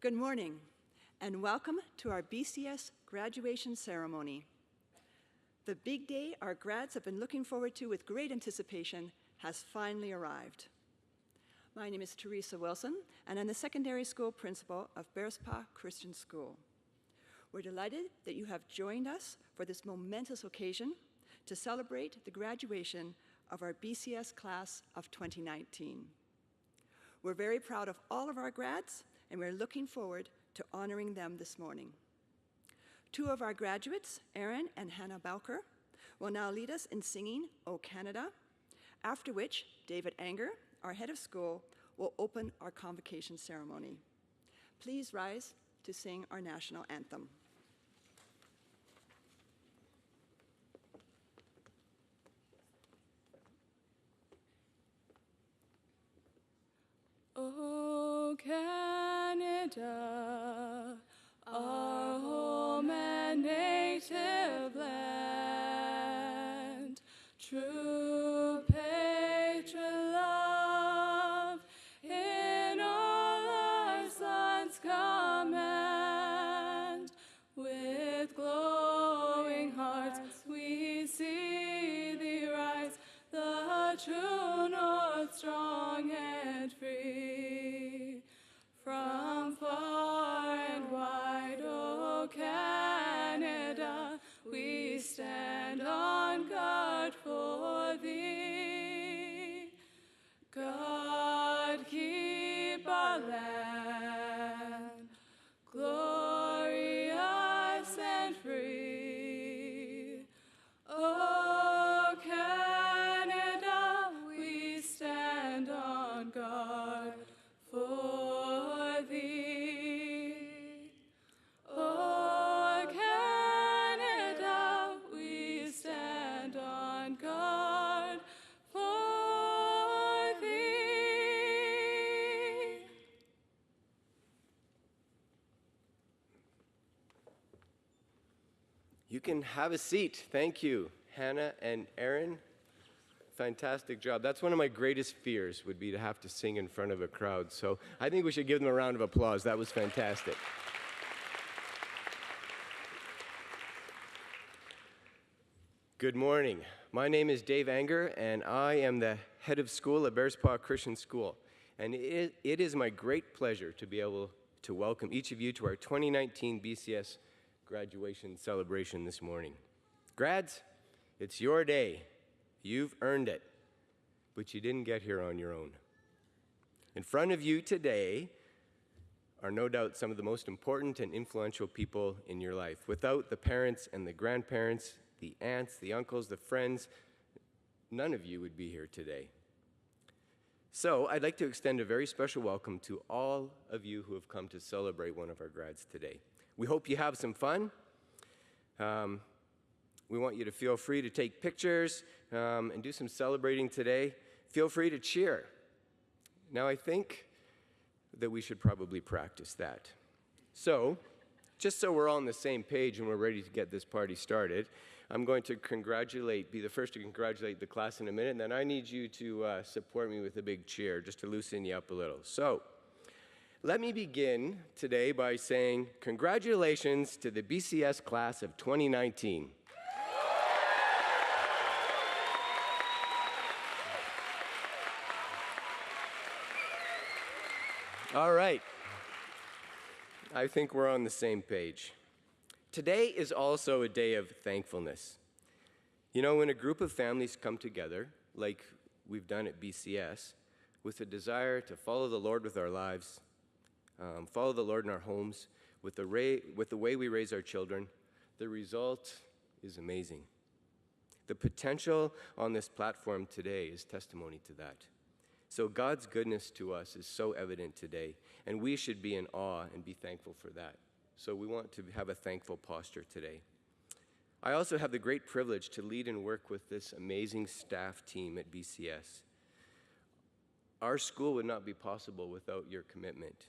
Good morning, and welcome to our BCS graduation ceremony. The big day our grads have been looking forward to with great anticipation has finally arrived. My name is Teresa Wilson, and I'm the secondary school principal of Bearspaw Christian School. We're delighted that you have joined us for this momentous occasion to celebrate the graduation of our BCS class of 2019. We're very proud of all of our grads, and we're looking forward to honoring them this morning. Two of our graduates, Erin and Hannah Bowker, will now lead us in singing O Canada, after which David Anger, our head of school, will open our convocation ceremony. Please rise to sing our national anthem. O Canada, our home and native land, true patron love, in all our sons command. With glowing hearts we see thee rise, the true north strong and free. From far and wide, O Canada, we stand on guard for thee. God keep our land glorious and free. O Canada, we stand on guard for thee. O Canada, we stand on guard for thee. You can have a seat. Thank you, Hannah and Erin. Fantastic job. That's one of my greatest fears, would be to have to sing in front of a crowd. So I think we should give them a round of applause. That was fantastic. Good morning. My name is Dave Anger, and I am the head of school at Bearspaw Christian School. And it is my great pleasure to be able to welcome each of you to our 2019 BCS graduation celebration this morning. Grads, it's your day. You've earned it, but you didn't get here on your own. In front of you today are no doubt some of the most important and influential people in your life. Without the parents and the grandparents, the aunts, the uncles, the friends, none of you would be here today. So I'd like to extend a very special welcome to all of you who have come to celebrate one of our grads today. We hope you have some fun. We want you to feel free to take pictures and do some celebrating today. Feel free to cheer. Now, I think that we should probably practice that. So, just so we're all on the same page and we're ready to get this party started, I'm going to be the first to congratulate the class in a minute, and then I need you to support me with a big cheer, just to loosen you up a little. So, let me begin today by saying congratulations to the BCS class of 2019. All right. I think we're on the same page. Today is also a day of thankfulness. You know, when a group of families come together, like we've done at BCS, with a desire to follow the Lord with our lives, follow the Lord in our homes, with the way we raise our children, the result is amazing. The potential on this platform today is testimony to that. So God's goodness to us is so evident today, and we should be in awe and be thankful for that. So we want to have a thankful posture today. I also have the great privilege to lead and work with this amazing staff team at BCS. Our school would not be possible without your commitment.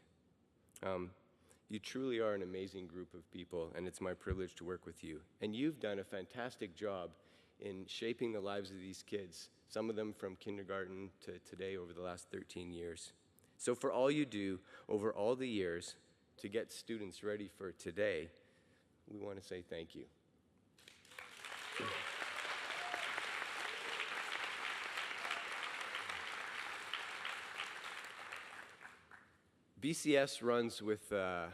You truly are an amazing group of people, and it's my privilege to work with you. And you've done a fantastic job in shaping the lives of these kids, some of them from kindergarten to today over the last 13 years. So for all you do over all the years, to get students ready for today, we want to say thank you. BCS runs with a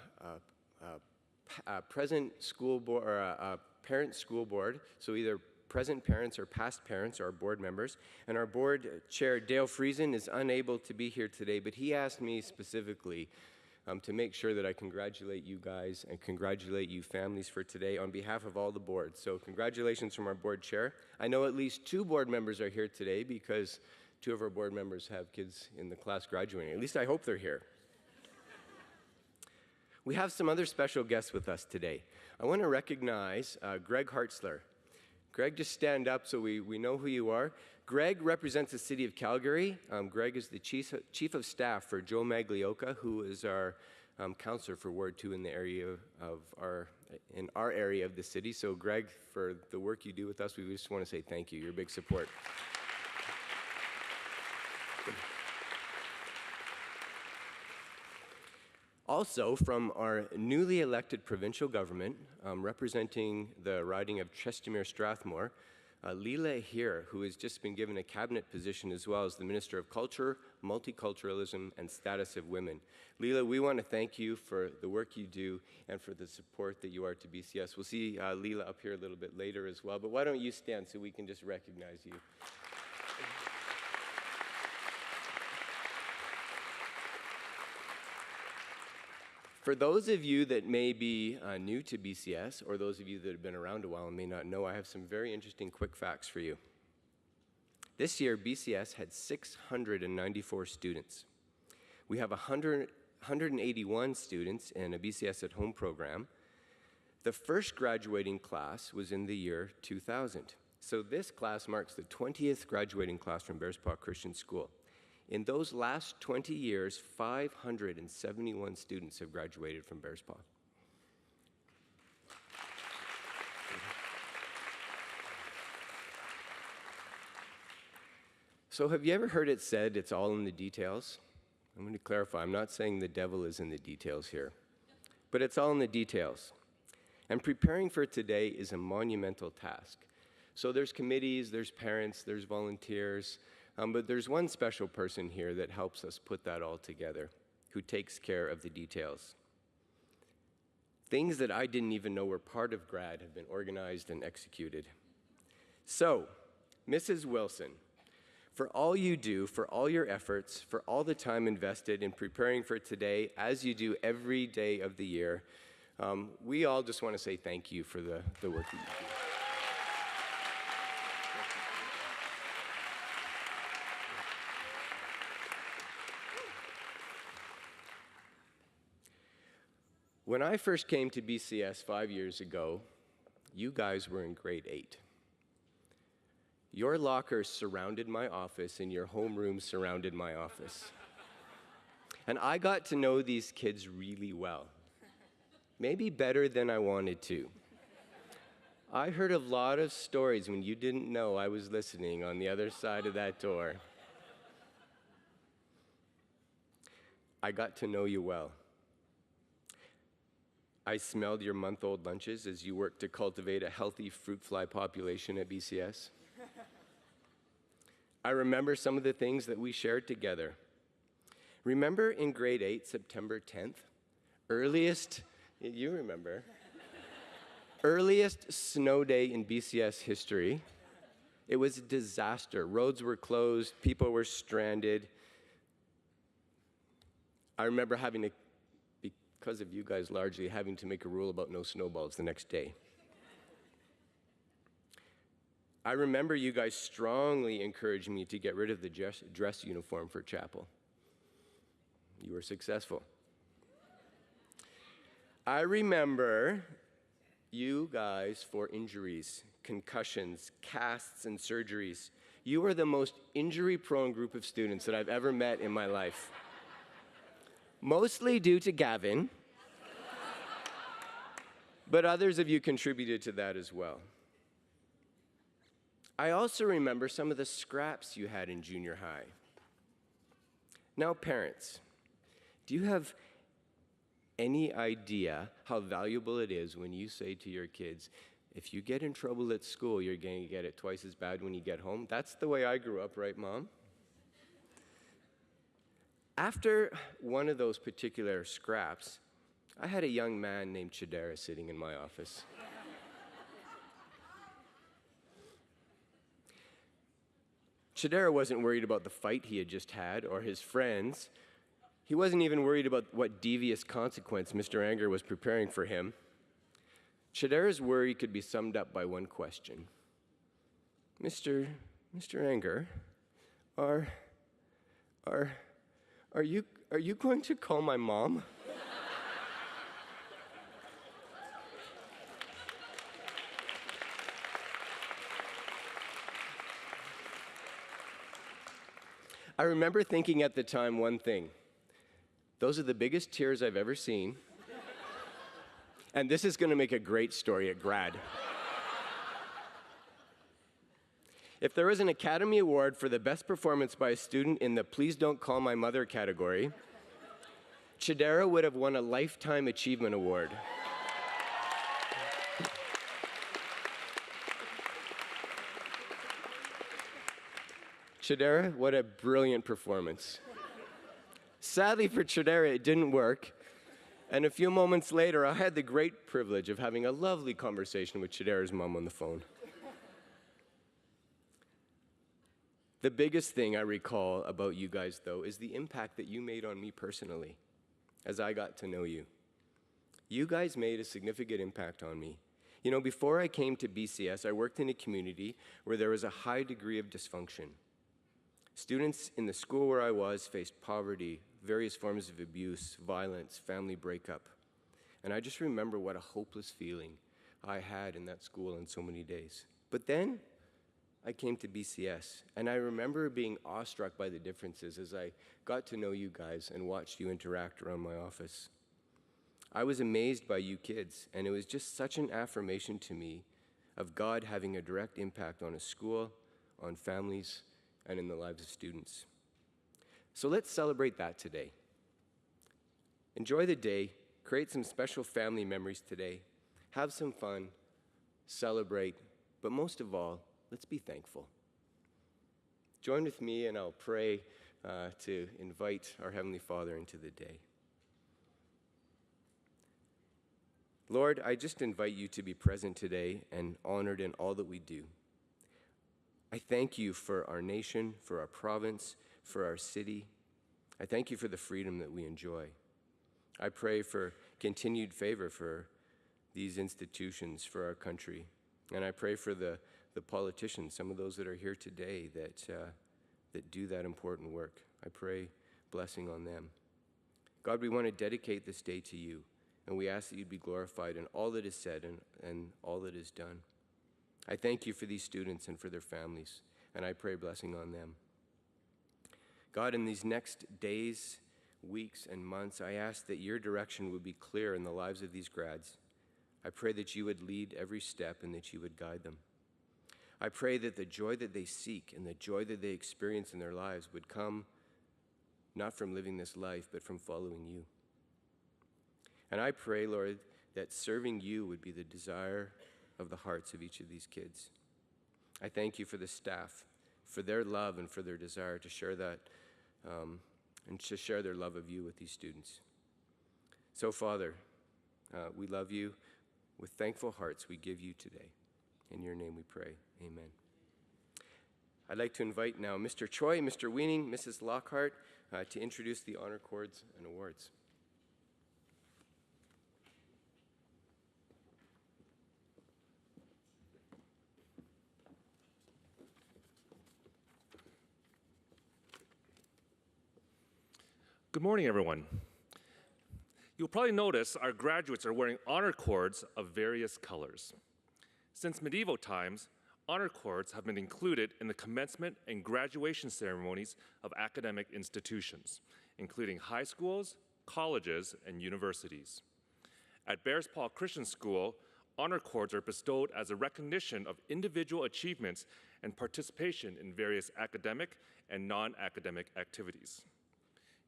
present school board or a parent school board, so either present parents or past parents are board members. And our board chair, Dale Friesen, is unable to be here today, but he asked me specifically to make sure that I congratulate you guys and congratulate you families for today on behalf of all the boards. So congratulations from our board chair. I know at least 2 board members are here today because 2 of our board members have kids in the class graduating. At least I hope they're here. We have some other special guests with us today. I want to recognize Greg Hartzler. Greg, just stand up so we know who you are. Greg represents the city of Calgary. Greg is the chief of staff for Joe Maglioka, who is our counselor for Ward 2 in the area of our area of the city. So Greg, for the work you do with us, we just want to say thank you. You're a big support. Also, from our newly elected provincial government, representing the riding of Chestermere-Strathmore, Leela here, who has just been given a cabinet position as well as the Minister of Culture, Multiculturalism, and Status of Women. Leela, we want to thank you for the work you do and for the support that you are to BCS. We'll see Leela up here a little bit later as well, but why don't you stand so we can just recognize you. For those of you that may be new to BCS, or those of you that have been around a while and may not know, I have some very interesting quick facts for you. This year, BCS had 694 students. We have 181 students in a BCS at Home program. The first graduating class was in the year 2000. So this class marks the 20th graduating class from Bearspaw Christian School. In those last 20 years, 571 students have graduated from Bearspaw. So have you ever heard it said, it's all in the details? I'm going to clarify, I'm not saying the devil is in the details here, but it's all in the details. And preparing for today is a monumental task. So there's committees, there's parents, there's volunteers, but there's one special person here that helps us put that all together, who takes care of the details. Things that I didn't even know were part of Grad have been organized and executed. So, Mrs. Wilson, for all you do, for all your efforts, for all the time invested in preparing for today, as you do every day of the year, we all just want to say thank you for the work that you do. When I first came to BCS 5 years ago, you guys were in grade 8. Your lockers surrounded my office and your homeroom surrounded my office. And I got to know these kids really well, maybe better than I wanted to. I heard a lot of stories when you didn't know I was listening on the other side of that door. I got to know you well. I smelled your month-old lunches as you worked to cultivate a healthy fruit fly population at BCS. I remember some of the things that we shared together. Remember in grade 8, September 10th? You remember. Earliest snow day in BCS history. It was a disaster. Roads were closed, people were stranded. I remember because of you guys largely, having to make a rule about no snowballs the next day. I remember you guys strongly encouraged me to get rid of the dress uniform for chapel. You were successful. I remember you guys for injuries, concussions, casts, and surgeries. You are the most injury-prone group of students that I've ever met in my life. Mostly due to Gavin, but others of you contributed to that as well. I also remember some of the scraps you had in junior high. Now, parents, do you have any idea how valuable it is when you say to your kids, if you get in trouble at school, you're going to get it twice as bad when you get home? That's the way I grew up, right, Mom? After one of those particular scraps, I had a young man named Chidera sitting in my office. Chidera wasn't worried about the fight he had just had or his friends. He wasn't even worried about what devious consequence Mr. Anger was preparing for him. Chidera's worry could be summed up by one question. Mr. Anger, are you going to call my mom? I remember thinking at the time one thing. Those are the biggest tears I've ever seen. And this is going to make a great story at Grad. If there was an Academy Award for the best performance by a student in the Please Don't Call My Mother category, Chidera would have won a Lifetime Achievement Award. Chidera, what a brilliant performance. Sadly for Chidera, it didn't work. And a few moments later, I had the great privilege of having a lovely conversation with Chidera's mom on the phone. The biggest thing I recall about you guys, though, is the impact that you made on me personally as I got to know you. You guys made a significant impact on me. You know, before I came to BCS, I worked in a community where there was a high degree of dysfunction. Students in the school where I was faced poverty, various forms of abuse, violence, family breakup. And I just remember what a hopeless feeling I had in that school on so many days. But then I came to BCS, and I remember being awestruck by the differences as I got to know you guys and watched you interact around my office. I was amazed by you kids, and it was just such an affirmation to me of God having a direct impact on a school, on families, and in the lives of students. So let's celebrate that today. Enjoy the day, create some special family memories today, have some fun, celebrate, but most of all, let's be thankful. Join with me and I'll pray to invite our Heavenly Father into the day. Lord, I just invite you to be present today and honored in all that we do. I thank you for our nation, for our province, for our city. I thank you for the freedom that we enjoy. I pray for continued favor for these institutions, for our country. And I pray for the politicians, some of those that are here today that do that important work. I pray blessing on them. God, we want to dedicate this day to you, and we ask that you'd be glorified in all that is said and all that is done. I thank you for these students and for their families, and I pray blessing on them. God, in these next days, weeks, and months, I ask that your direction would be clear in the lives of these grads. I pray that you would lead every step and that you would guide them. I pray that the joy that they seek and the joy that they experience in their lives would come not from living this life, but from following you. And I pray, Lord, that serving you would be the desire of the hearts of each of these kids. I thank you for the staff, for their love and for their desire to share that and to share their love of you with these students. So, Father, we love you. With thankful hearts, we give you today. In your name we pray. Amen. I'd like to invite now Mr. Choi, Mr. Weaning, Mrs. Lockhart to introduce the honor cords and awards. Good morning, everyone. You'll probably notice our graduates are wearing honor cords of various colors. Since medieval times, honor cords have been included in the commencement and graduation ceremonies of academic institutions, including high schools, colleges, and universities. At Bears Paul Christian School, honor cords are bestowed as a recognition of individual achievements and participation in various academic and non-academic activities.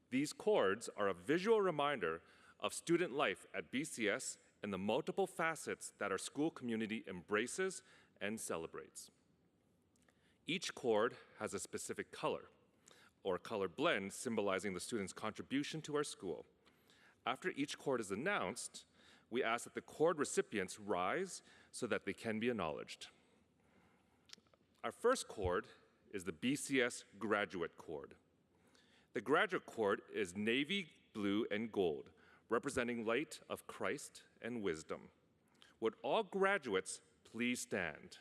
These cords are a visual reminder of student life at BCS and the multiple facets that our school community embraces and celebrates. Each cord has a specific color, or color blend symbolizing the student's contribution to our school. After each cord is announced, we ask that the cord recipients rise so that they can be acknowledged. Our first cord is the BCS Graduate Cord. The graduate cord is navy blue and gold, representing light of Christ and wisdom. Would all graduates please stand?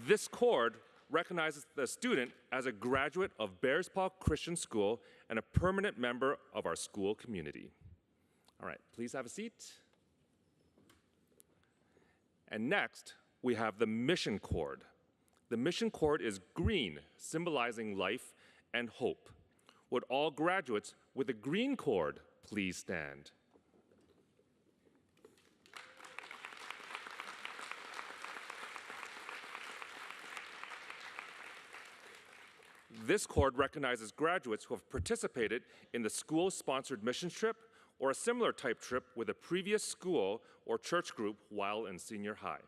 This cord recognizes the student as a graduate of Bears Paw Christian School and a permanent member of our school community. All right, please have a seat. And next, we have the mission cord. The mission cord is green, symbolizing life and hope. Would all graduates with a green cord please stand? This cord recognizes graduates who have participated in the school-sponsored mission trip or a similar type trip with a previous school or church group while in senior high.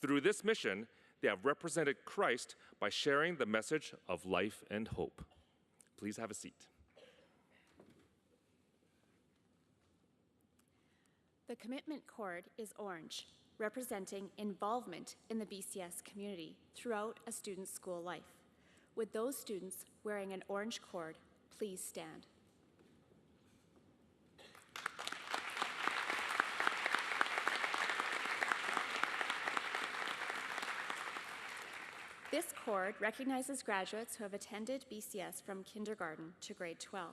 Through this mission, they have represented Christ by sharing the message of life and hope. Please have a seat. The commitment cord is orange, representing involvement in the BCS community throughout a student's school life. Would those students wearing an orange cord please stand? This cord recognizes graduates who have attended BCS from kindergarten to grade 12.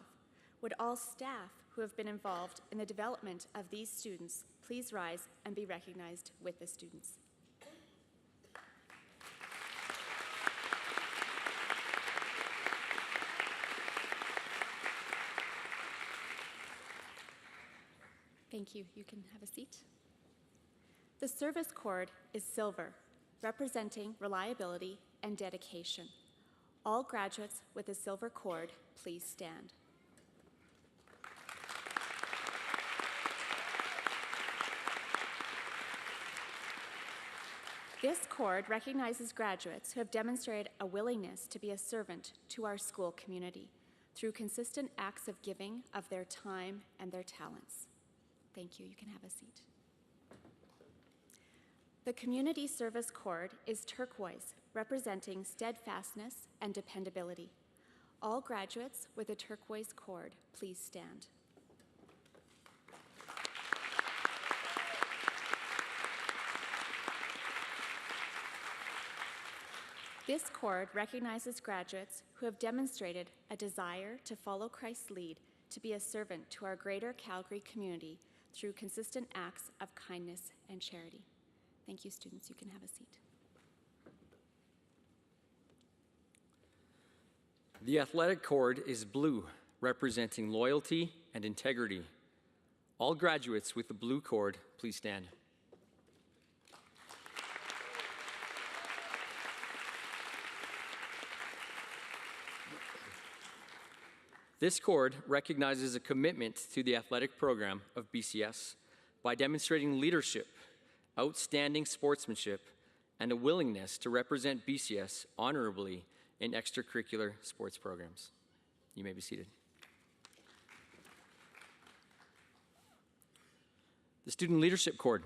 Would all staff who have been involved in the development of these students please rise and be recognized with the students? Thank you. You can have a seat. The service cord is silver, representing reliability and dedication. All graduates with a silver cord, please stand. This cord recognizes graduates who have demonstrated a willingness to be a servant to our school community through consistent acts of giving of their time and their talents. Thank you. You can have a seat. The community service cord is turquoise, representing steadfastness and dependability. All graduates with a turquoise cord, please stand. This cord recognizes graduates who have demonstrated a desire to follow Christ's lead to be a servant to our greater Calgary community through consistent acts of kindness and charity. Thank you, students. You can have a seat. The athletic cord is blue, representing loyalty and integrity. All graduates with the blue cord, please stand. This cord recognizes a commitment to the athletic program of BCS by demonstrating leadership, outstanding sportsmanship, and a willingness to represent BCS honorably in extracurricular sports programs. You may be seated. The student leadership cord.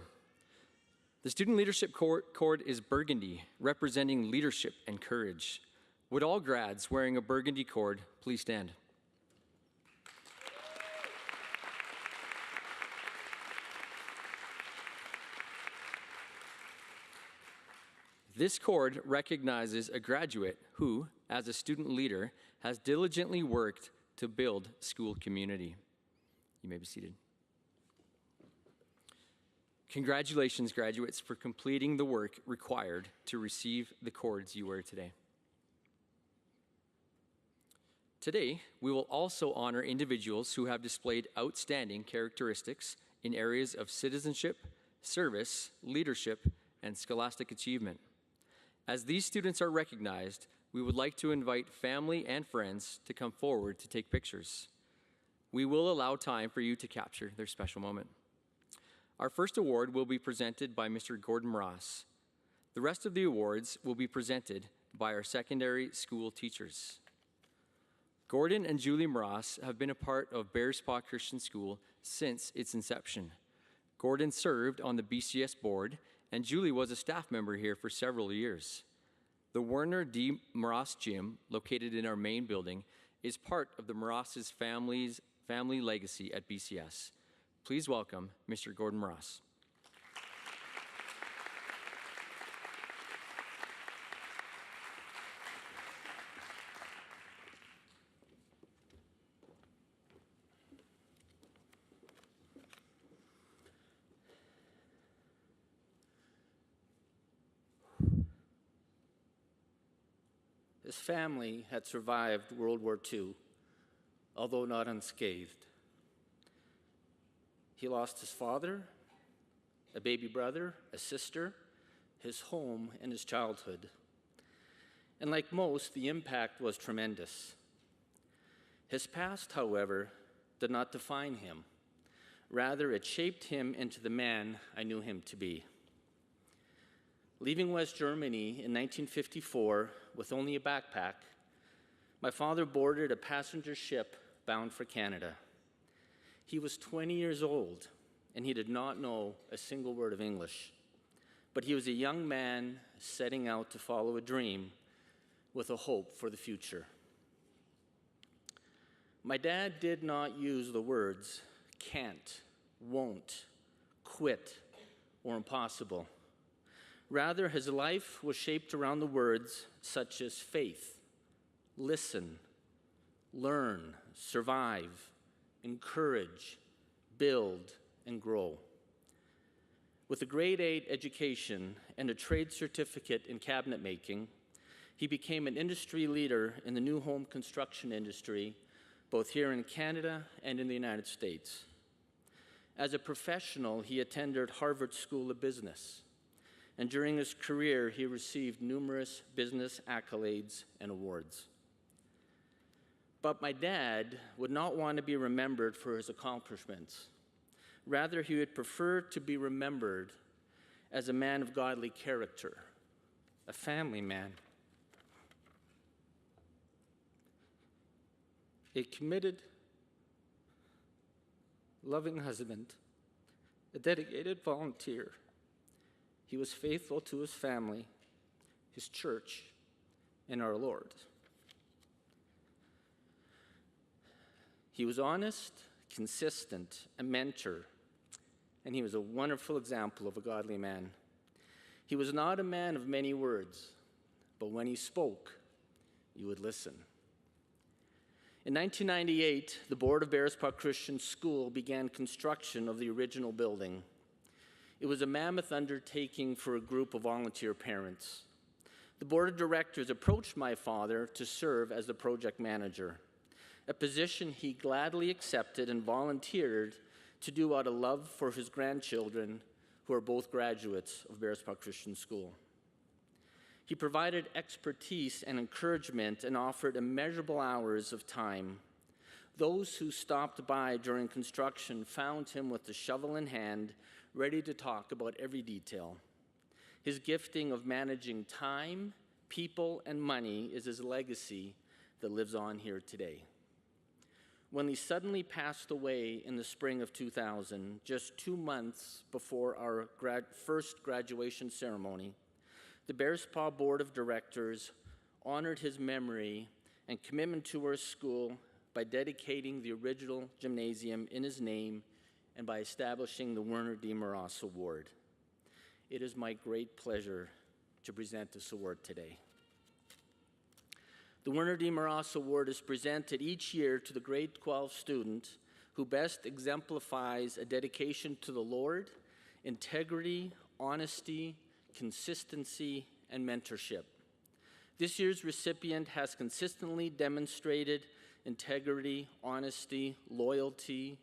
The student leadership cord is burgundy, representing leadership and courage. Would all grads wearing a burgundy cord please stand? This cord recognizes a graduate who, as a student leader, has diligently worked to build school community. You may be seated. Congratulations, graduates, for completing the work required to receive the cords you wear today. Today, we will also honor individuals who have displayed outstanding characteristics in areas of citizenship, service, leadership, and scholastic achievement. As these students are recognized, we would like to invite family and friends to come forward to take pictures. We will allow time for you to capture their special moment. Our first award will be presented by Mr. Gordon Ross. The rest of the awards will be presented by our secondary school teachers. Gordon and Julie Mross have been a part of Bearspaw Christian School since its inception. Gordon served on the BCS board, and Julie was a staff member here for several years. The Werner D. Mross Gym, located in our main building, is part of the Mross's family legacy at BCS. Please welcome Mr. Gordon Mross. His family had survived World War II, although not unscathed. He lost his father, a baby brother, a sister, his home, and his childhood. And like most, the impact was tremendous. His past, however, did not define him. Rather, it shaped him into the man I knew him to be. Leaving West Germany in 1954 with only a backpack, my father boarded a passenger ship bound for Canada. He was 20 years old, and he did not know a single word of English. But he was a young man setting out to follow a dream with a hope for the future. My dad did not use the words can't, won't, quit, or impossible. Rather, his life was shaped around the words such as faith, listen, learn, survive, encourage, build, and grow. With a grade 8 education and a trade certificate in cabinet making, he became an industry leader in the new home construction industry, both here in Canada and in the United States. As a professional, he attended Harvard School of Business, and during his career, he received numerous business accolades and awards. But my dad would not want to be remembered for his accomplishments. Rather, he would prefer to be remembered as a man of godly character, a family man, a committed, loving husband, a dedicated volunteer. He was faithful to his family, his church, and our Lord. He was honest, consistent, a mentor, and he was a wonderful example of a godly man. He was not a man of many words, but when he spoke, you would listen. In 1998, the board of Bearspaw Christian School began construction of the original building. It was a mammoth undertaking for a group of volunteer parents. The board of directors approached my father to serve as the project manager, a position he gladly accepted and volunteered to do out of love for his grandchildren, who are both graduates of Bearspaw Christian School. He provided expertise and encouragement and offered immeasurable hours of time. Those who stopped by during construction found him with the shovel in hand, ready to talk about every detail. His gifting of managing time, people, and money is his legacy that lives on here today. When he suddenly passed away in the spring of 2000, just 2 months before our first graduation ceremony, the Bearspaw Board of Directors honored his memory and commitment to our school by dedicating the original gymnasium in his name and by establishing the Werner D. Mross Award. It is my great pleasure to present this award today. The Werner D. Mross Award is presented each year to the grade 12 student who best exemplifies a dedication to the Lord, integrity, honesty, consistency, and mentorship. This year's recipient has consistently demonstrated integrity, honesty, loyalty,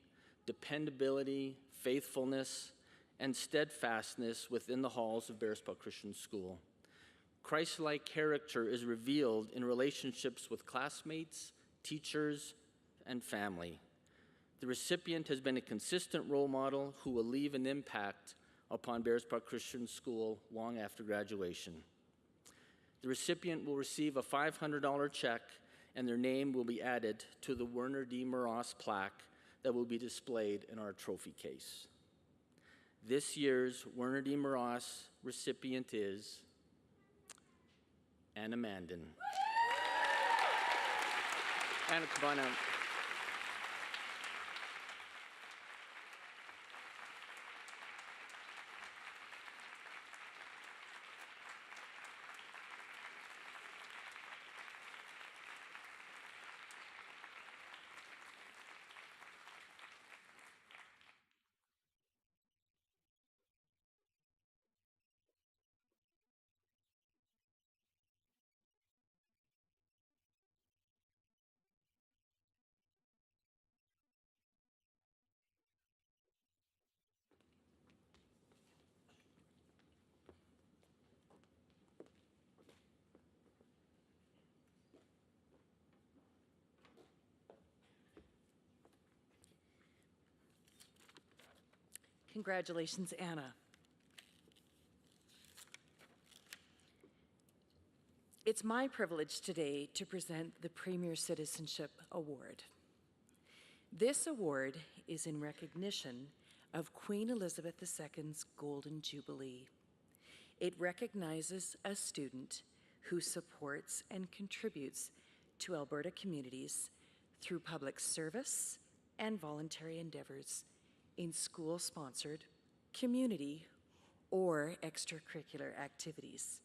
dependability, faithfulness, and steadfastness within the halls of Bearspaw Christian School. Christ-like character is revealed in relationships with classmates, teachers, and family. The recipient has been a consistent role model who will leave an impact upon Bearspaw Christian School long after graduation. The recipient will receive a $500 check, and their name will be added to the Werner D. Moross plaque that will be displayed in our trophy case. This year's Werner D. Moross recipient is Anna Mandan. Anna, come on out. Congratulations, Anna. It's my privilege today to present the Premier Citizenship Award. This award is in recognition of Queen Elizabeth II's Golden Jubilee. It recognizes a student who supports and contributes to Alberta communities through public service and voluntary endeavors in school-sponsored, community, or extracurricular activities.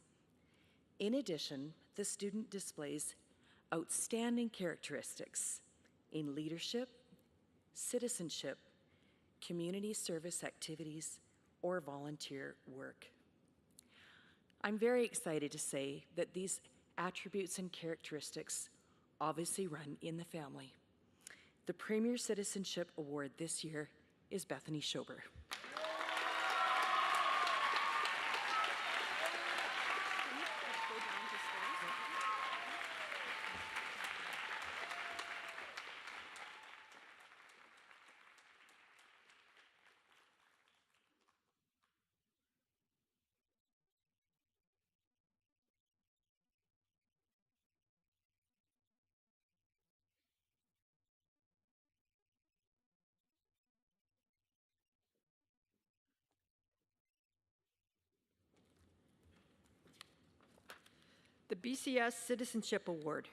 In addition, the student displays outstanding characteristics in leadership, citizenship, community service activities, or volunteer work. I'm very excited to say that these attributes and characteristics obviously run in the family. The Premier Citizenship Award this year is Bethany Schober. The BCS Citizenship Award.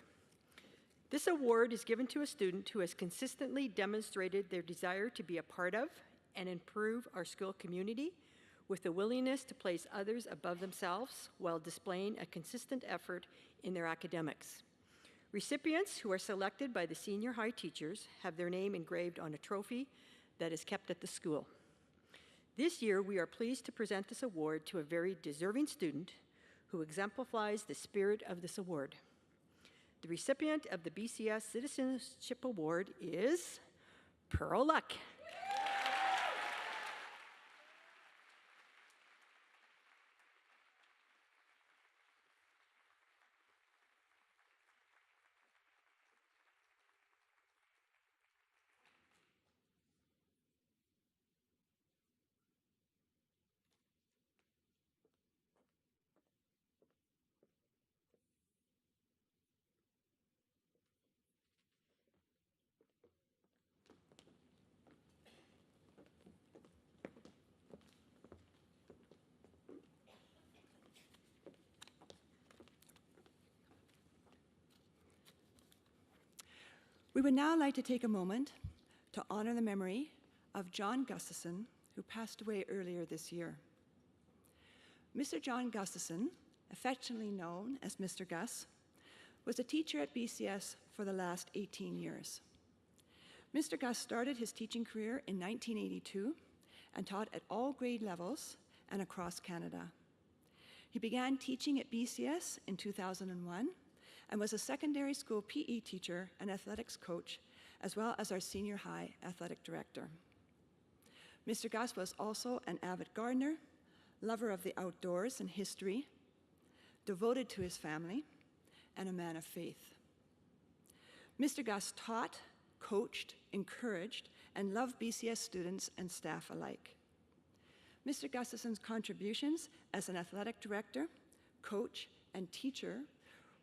This award is given to a student who has consistently demonstrated their desire to be a part of and improve our school community with the willingness to place others above themselves while displaying a consistent effort in their academics. Recipients who are selected by the senior high teachers have their name engraved on a trophy that is kept at the school. This year, we are pleased to present this award to a very deserving student who exemplifies the spirit of this award. The recipient of the BCS Citizenship Award is Pearl Luck. We would now like to take a moment to honor the memory of John Gustafson, who passed away earlier this year. Mr. John Gustafson, affectionately known as Mr. Gus, was a teacher at BCS for the last 18 years. Mr. Gus started his teaching career in 1982 and taught at all grade levels and across Canada. He began teaching at BCS in 2001 and was a secondary school PE teacher and athletics coach, as well as our senior high athletic director. Mr. Gus was also an avid gardener, lover of the outdoors and history, devoted to his family, and a man of faith. Mr. Gus taught, coached, encouraged, and loved BCS students and staff alike. Mr. Gustafson's contributions as an athletic director, coach, and teacher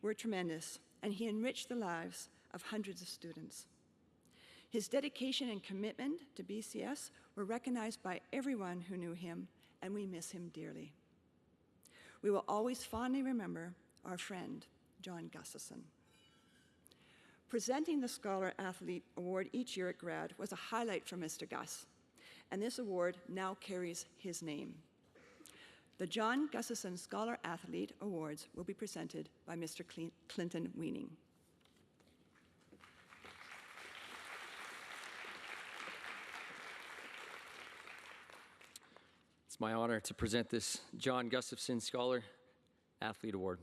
were tremendous, and he enriched the lives of hundreds of students. His dedication and commitment to BCS were recognized by everyone who knew him, and we miss him dearly. We will always fondly remember our friend, John Gustafson. Presenting the Scholar Athlete Award each year at Grad was a highlight for Mr. Gus, and this award now carries his name. The John Gustafson Scholar Athlete Awards will be presented by Mr. Clinton Weaning. It's my honor to present this John Gustafson Scholar Athlete Award.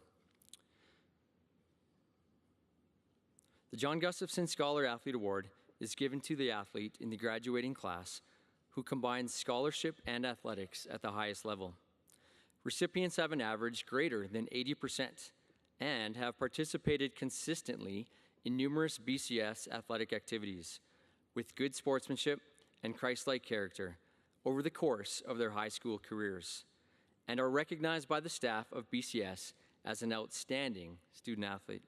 The John Gustafson Scholar Athlete Award is given to the athlete in the graduating class who combines scholarship and athletics at the highest level. Recipients have an average greater than 80% and have participated consistently in numerous BCS athletic activities with good sportsmanship and Christ-like character over the course of their high school careers, and are recognized by the staff of BCS as an outstanding student athlete.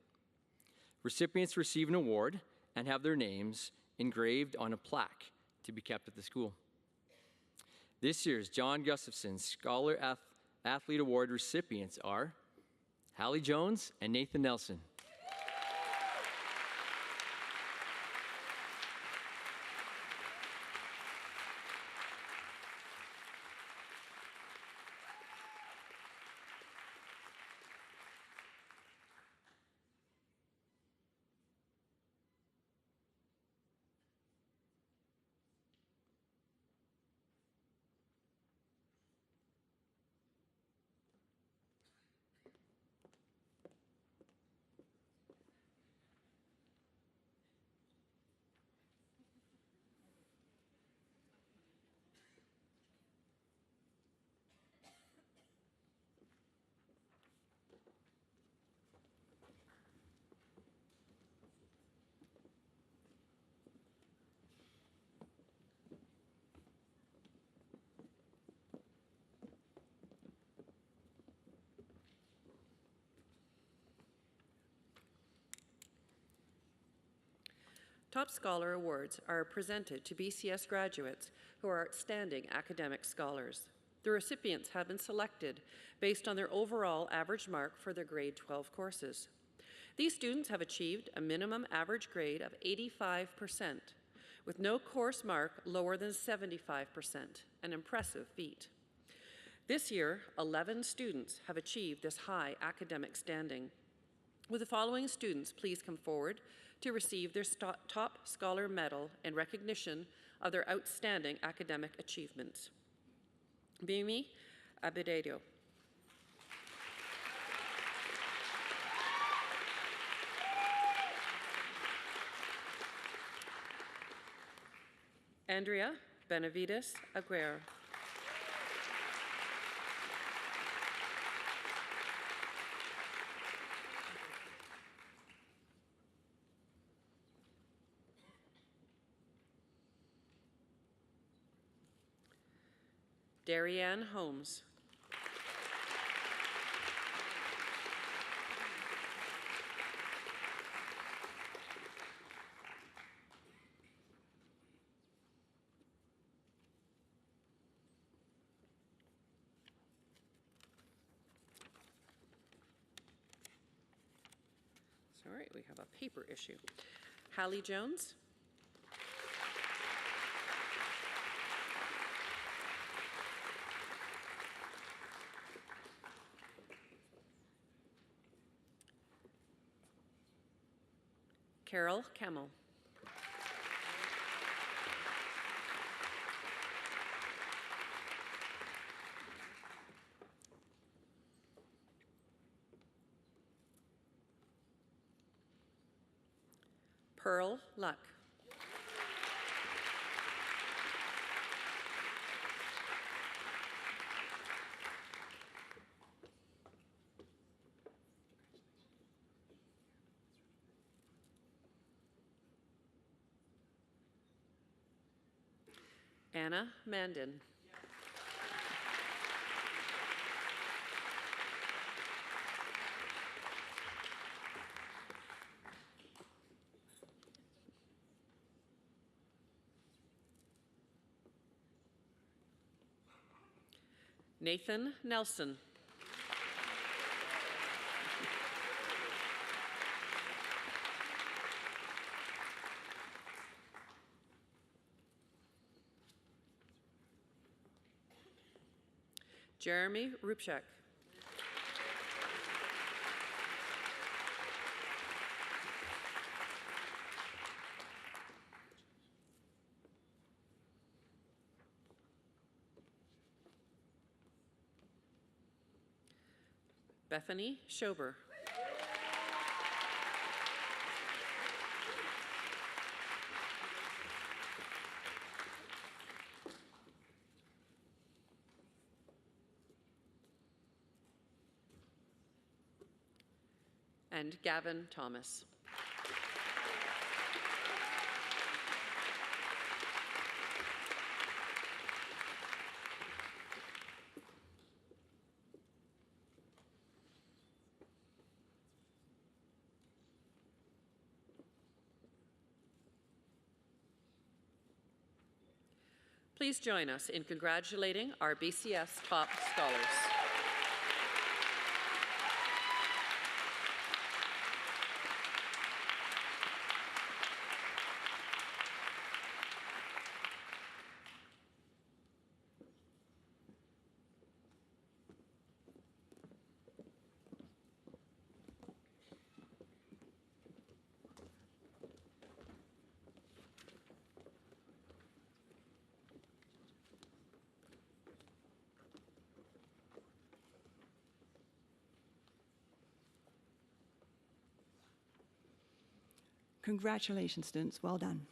Recipients receive an award and have their names engraved on a plaque to be kept at the school. This year's John Gustafson Scholar Athlete Award recipients are Hallie Jones and Nathan Nelson. Top Scholar Awards are presented to BCS graduates who are outstanding academic scholars. The recipients have been selected based on their overall average mark for their grade 12 courses. These students have achieved a minimum average grade of 85%, with no course mark lower than 75%, an impressive feat. This year, 11 students have achieved this high academic standing. Will the following students please come forward to receive their Top Scholar Medal in recognition of their outstanding academic achievements? Bimi Abededo. Andrea Benavides Aguirre. Darianne Holmes. All right, we have a paper issue. Hallie Jones. Carol Camel. Pearl Luck. Anna Mandin. Nathan Nelson. Jeremy Rupchak. Bethany Schober. And Gavin Thomas. Please join us in congratulating our BCS top scholars. Congratulations, students. Well done.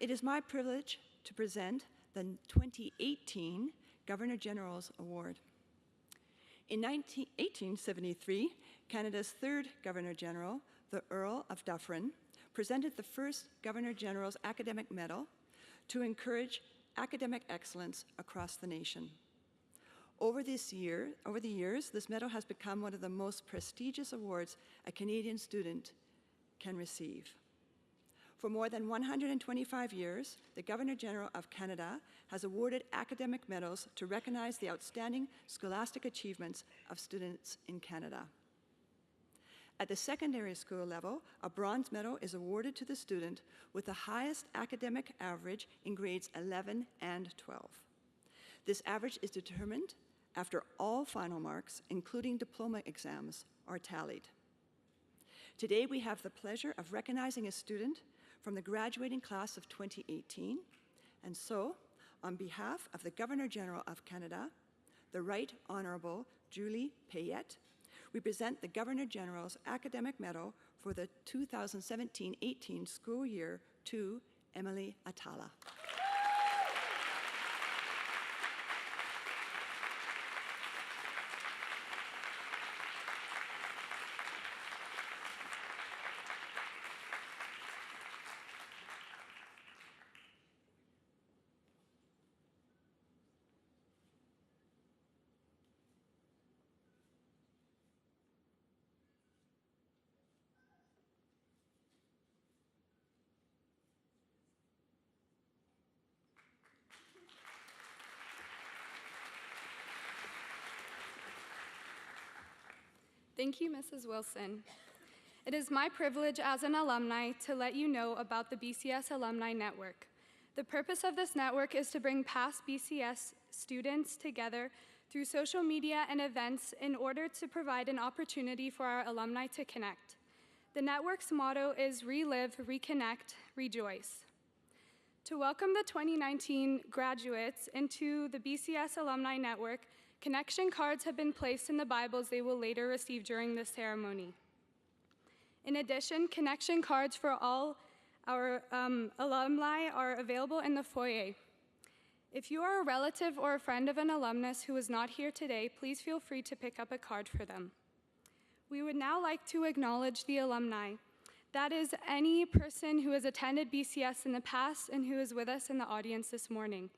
It is my privilege to present the 2018 Governor General's Award. In 1873, Canada's third Governor General, the Earl of Dufferin, presented the first Governor General's Academic Medal to encourage academic excellence across the nation. Over the years, this medal has become one of the most prestigious awards a Canadian student can receive. For more than 125 years, the Governor General of Canada has awarded academic medals to recognize the outstanding scholastic achievements of students in Canada. At the secondary school level, a bronze medal is awarded to the student with the highest academic average in grades 11 and 12. This average is determined after all final marks, including diploma exams, are tallied. Today, we have the pleasure of recognizing a student from the graduating class of 2018, and so, on behalf of the Governor General of Canada, the Right Honourable Julie Payette, we present the Governor General's Academic Medal for the 2017-18 school year to Emily Atala. Thank you, Mrs. Wilson. It is my privilege as an alumni to let you know about the BCS Alumni Network. The purpose of this network is to bring past BCS students together through social media and events in order to provide an opportunity for our alumni to connect. The network's motto is Relive, Reconnect, Rejoice. To welcome the 2019 graduates into the BCS Alumni Network, connection cards have been placed in the Bibles they will later receive during this ceremony. In addition, connection cards for all our alumni are available in the foyer. If you are a relative or a friend of an alumnus who is not here today, please feel free to pick up a card for them. We would now like to acknowledge the alumni. That is any person who has attended BCS in the past and who is with us in the audience this morning.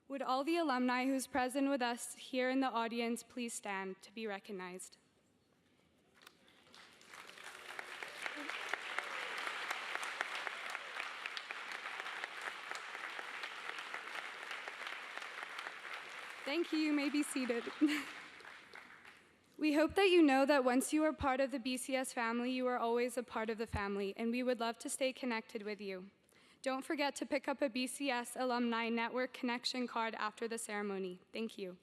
Would all the alumni who's present with us here in the audience please stand to be recognized? Thank you. You may be seated. We hope that you know that once you are part of the BCS family, you are always a part of the family, and we would love to stay connected with you. Don't forget to pick up a BCS Alumni Network Connection card after the ceremony. Thank you.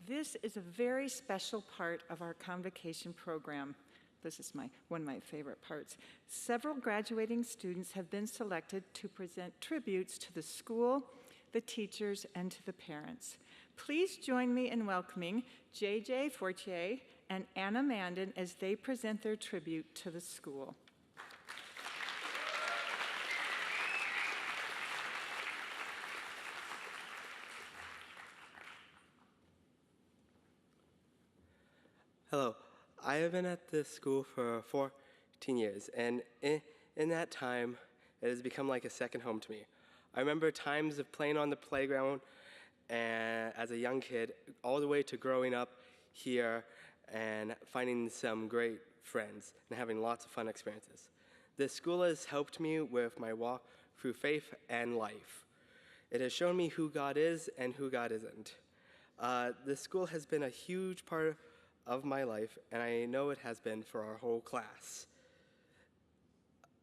This is a very special part of our Convocation program. This is one of my favorite parts. Several graduating students have been selected to present tributes to the school, the teachers, and to the parents. Please join me in welcoming J.J. Fortier and Anna Mandan as they present their tribute to the school. Hello, I have been at this school for 14 years, and in that time, it has become like a second home to me. I remember times of playing on the playground as a young kid, all the way to growing up here and finding some great friends and having lots of fun experiences. This school has helped me with my walk through faith and life. It has shown me who God is and who God isn't. This school has been a huge part of my life, and I know it has been for our whole class.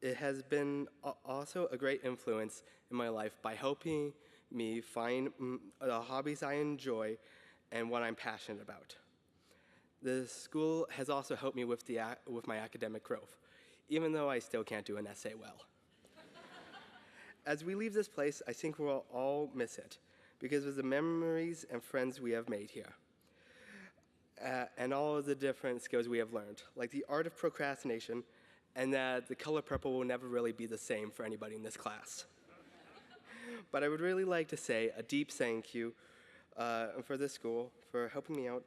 It has been also a great influence in my life by helping me find the hobbies I enjoy and what I'm passionate about. The school has also helped me with my academic growth, even though I still can't do an essay well. As we leave this place, I think we'll all miss it because of the memories and friends we have made here. And all of the different skills we have learned, like the art of procrastination, and that the color purple will never really be the same for anybody in this class. But I would really like to say a deep thank you for this school for helping me out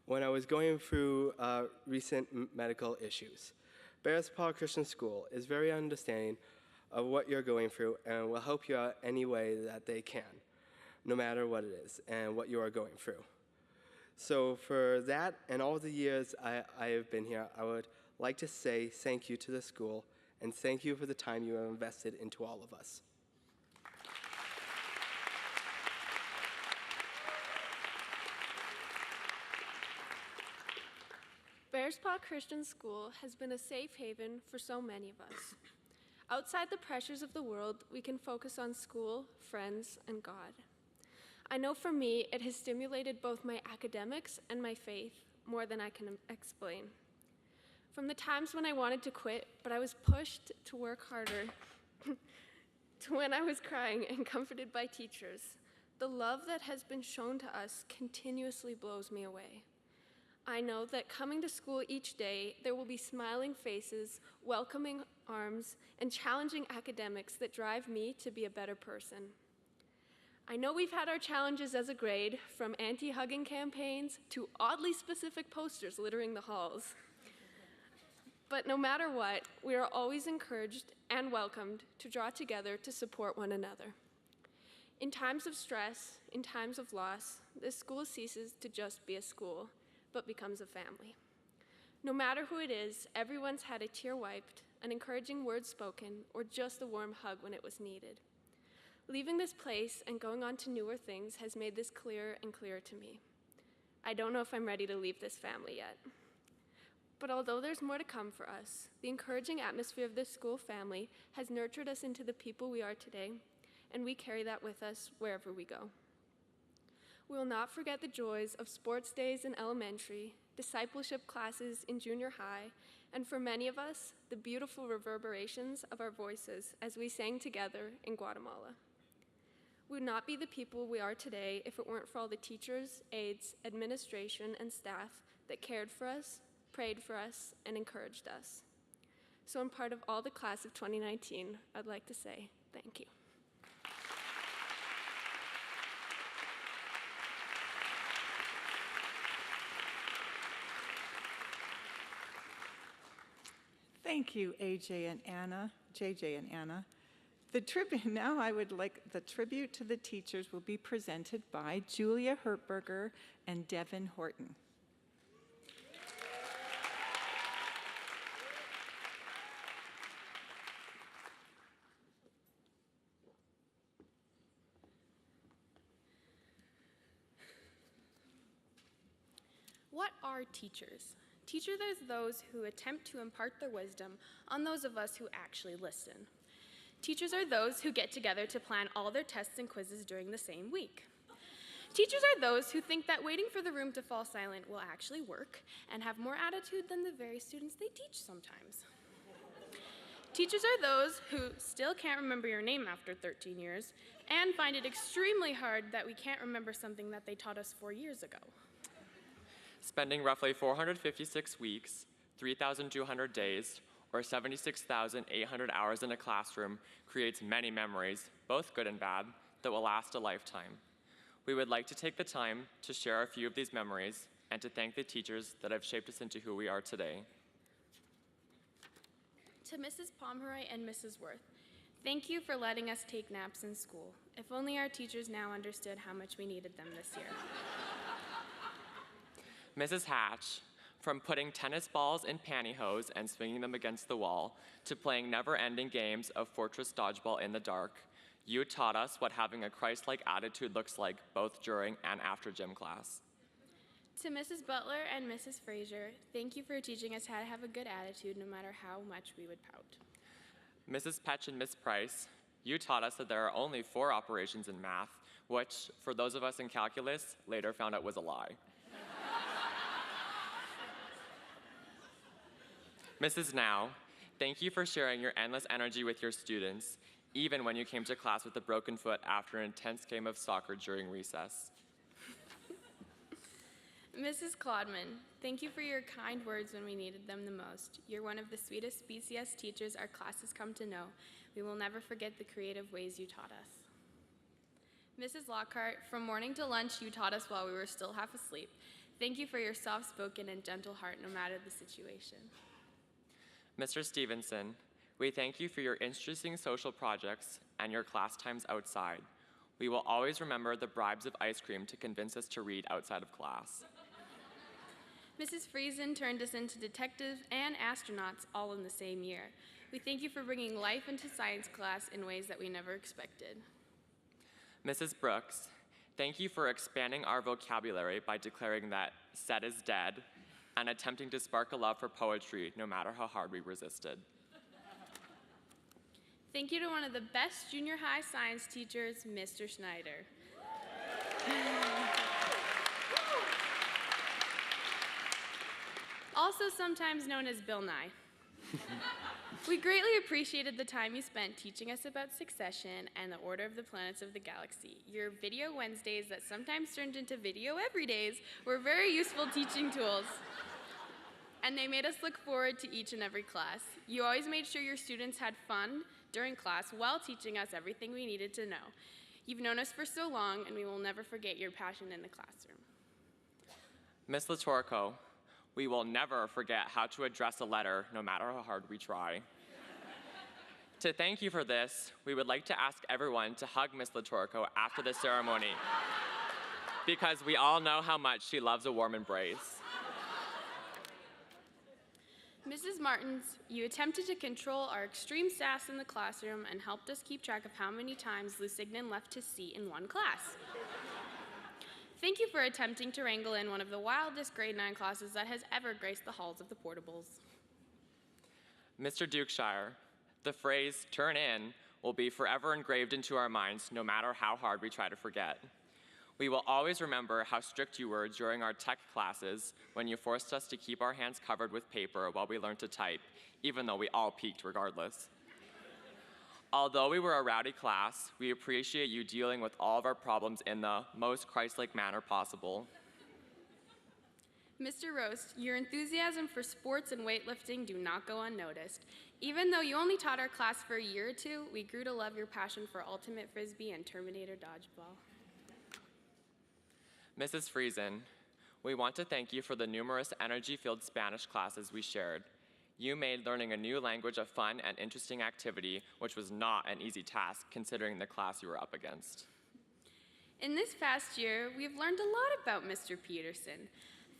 when I was going through recent medical issues. Bears Paul Christian School is very understanding of what you're going through and will help you out any way that they can, no matter what it is and what you are going through. So for that and all the years I have been here, I would like to say thank you to the school and thank you for the time you have invested into all of us. Bears Paw Christian School has been a safe haven for so many of us. Outside the pressures of the world, we can focus on school, friends, and God. I know for me, it has stimulated both my academics and my faith more than I can explain. From the times when I wanted to quit, but I was pushed to work harder, to when I was crying and comforted by teachers, the love that has been shown to us continuously blows me away. I know that coming to school each day, there will be smiling faces, welcoming arms, and challenging academics that drive me to be a better person. I know we've had our challenges as a grade, from anti-hugging campaigns to oddly specific posters littering the halls. But no matter what, we are always encouraged and welcomed to draw together to support one another. In times of stress, in times of loss, this school ceases to just be a school, but becomes a family. No matter who it is, everyone's had a tear wiped, an encouraging word spoken, or just a warm hug when it was needed. Leaving this place and going on to newer things has made this clearer and clearer to me. I don't know if I'm ready to leave this family yet. But although there's more to come for us, the encouraging atmosphere of this school family has nurtured us into the people we are today, and we carry that with us wherever we go. We will not forget the joys of sports days in elementary, discipleship classes in junior high, and for many of us, the beautiful reverberations of our voices as we sang together in Guatemala. We would not be the people we are today if it weren't for all the teachers, aides, administration, and staff that cared for us, prayed for us, and encouraged us. So in part of all the class of 2019, I'd like to say thank you. Thank you, JJ and Anna. Now I would like the tribute to the teachers will be presented by Julia Hertberger and Devin Horton. What are teachers? Teachers are those who attempt to impart their wisdom on those of us who actually listen. Teachers are those who get together to plan all their tests and quizzes during the same week. Teachers are those who think that waiting for the room to fall silent will actually work and have more attitude than the very students they teach sometimes. Teachers are those who still can't remember your name after 13 years and find it extremely hard that we can't remember something that they taught us 4 years ago. Spending roughly 456 weeks, 3,200 days, or 76,800 hours in a classroom creates many memories, both good and bad, that will last a lifetime. We would like to take the time to share a few of these memories and to thank the teachers that have shaped us into who we are today. To Mrs. Pomeroy and Mrs. Worth, thank you for letting us take naps in school. If only our teachers now understood how much we needed them this year. Mrs. Hatch, from putting tennis balls in pantyhose and swinging them against the wall, to playing never-ending games of Fortress Dodgeball in the dark, you taught us what having a Christ-like attitude looks like both during and after gym class. To Mrs. Butler and Mrs. Frazier, thank you for teaching us how to have a good attitude no matter how much we would pout. Mrs. Petch and Miss Price, you taught us that there are only 4 operations in math, which, for those of us in calculus, later found out was a lie. Mrs. Now, thank you for sharing your endless energy with your students, even when you came to class with a broken foot after an intense game of soccer during recess. Mrs. Claudman, thank you for your kind words when we needed them the most. You're one of the sweetest BCS teachers our class has come to know. We will never forget the creative ways you taught us. Mrs. Lockhart, from morning to lunch, you taught us while we were still half asleep. Thank you for your soft-spoken and gentle heart no matter the situation. Mr. Stevenson, we thank you for your interesting social projects and your class times outside. We will always remember the bribes of ice cream to convince us to read outside of class. Mrs. Friesen turned us into detectives and astronauts all in the same year. We thank you for bringing life into science class in ways that we never expected. Mrs. Brooks, thank you for expanding our vocabulary by declaring that "said is dead" and attempting to spark a love for poetry no matter how hard we resisted. Thank you to one of the best junior high science teachers, Mr. Schneider. Also sometimes known as Bill Nye. We greatly appreciated the time you spent teaching us about succession and the order of the planets of the galaxy. Your video Wednesdays that sometimes turned into video everydays were very useful teaching tools. And they made us look forward to each and every class. You always made sure your students had fun during class while teaching us everything we needed to know. You've known us for so long, and we will never forget your passion in the classroom. Ms. Latorco, we will never forget how to address a letter no matter how hard we try. To thank you for this, we would like to ask everyone to hug Ms. Latorco after the ceremony, because we all know how much she loves a warm embrace. Mrs. Martins, you attempted to control our extreme sass in the classroom and helped us keep track of how many times Lusignan left his seat in one class. Thank you for attempting to wrangle in one of the wildest grade 9 classes that has ever graced the halls of the Portables. Mr. Dukeshire, the phrase "turn in" will be forever engraved into our minds no matter how hard we try to forget. We will always remember how strict you were during our tech classes when you forced us to keep our hands covered with paper while we learned to type, even though we all peaked regardless. Although we were a rowdy class, we appreciate you dealing with all of our problems in the most Christ-like manner possible. Mr. Roast, your enthusiasm for sports and weightlifting do not go unnoticed. Even though you only taught our class for a year or two, we grew to love your passion for ultimate frisbee and Terminator dodgeball. Mrs. Friesen, we want to thank you for the numerous energy-filled Spanish classes we shared. You made learning a new language a fun and interesting activity, which was not an easy task considering the class you were up against. In this past year, we've learned a lot about Mr. Peterson.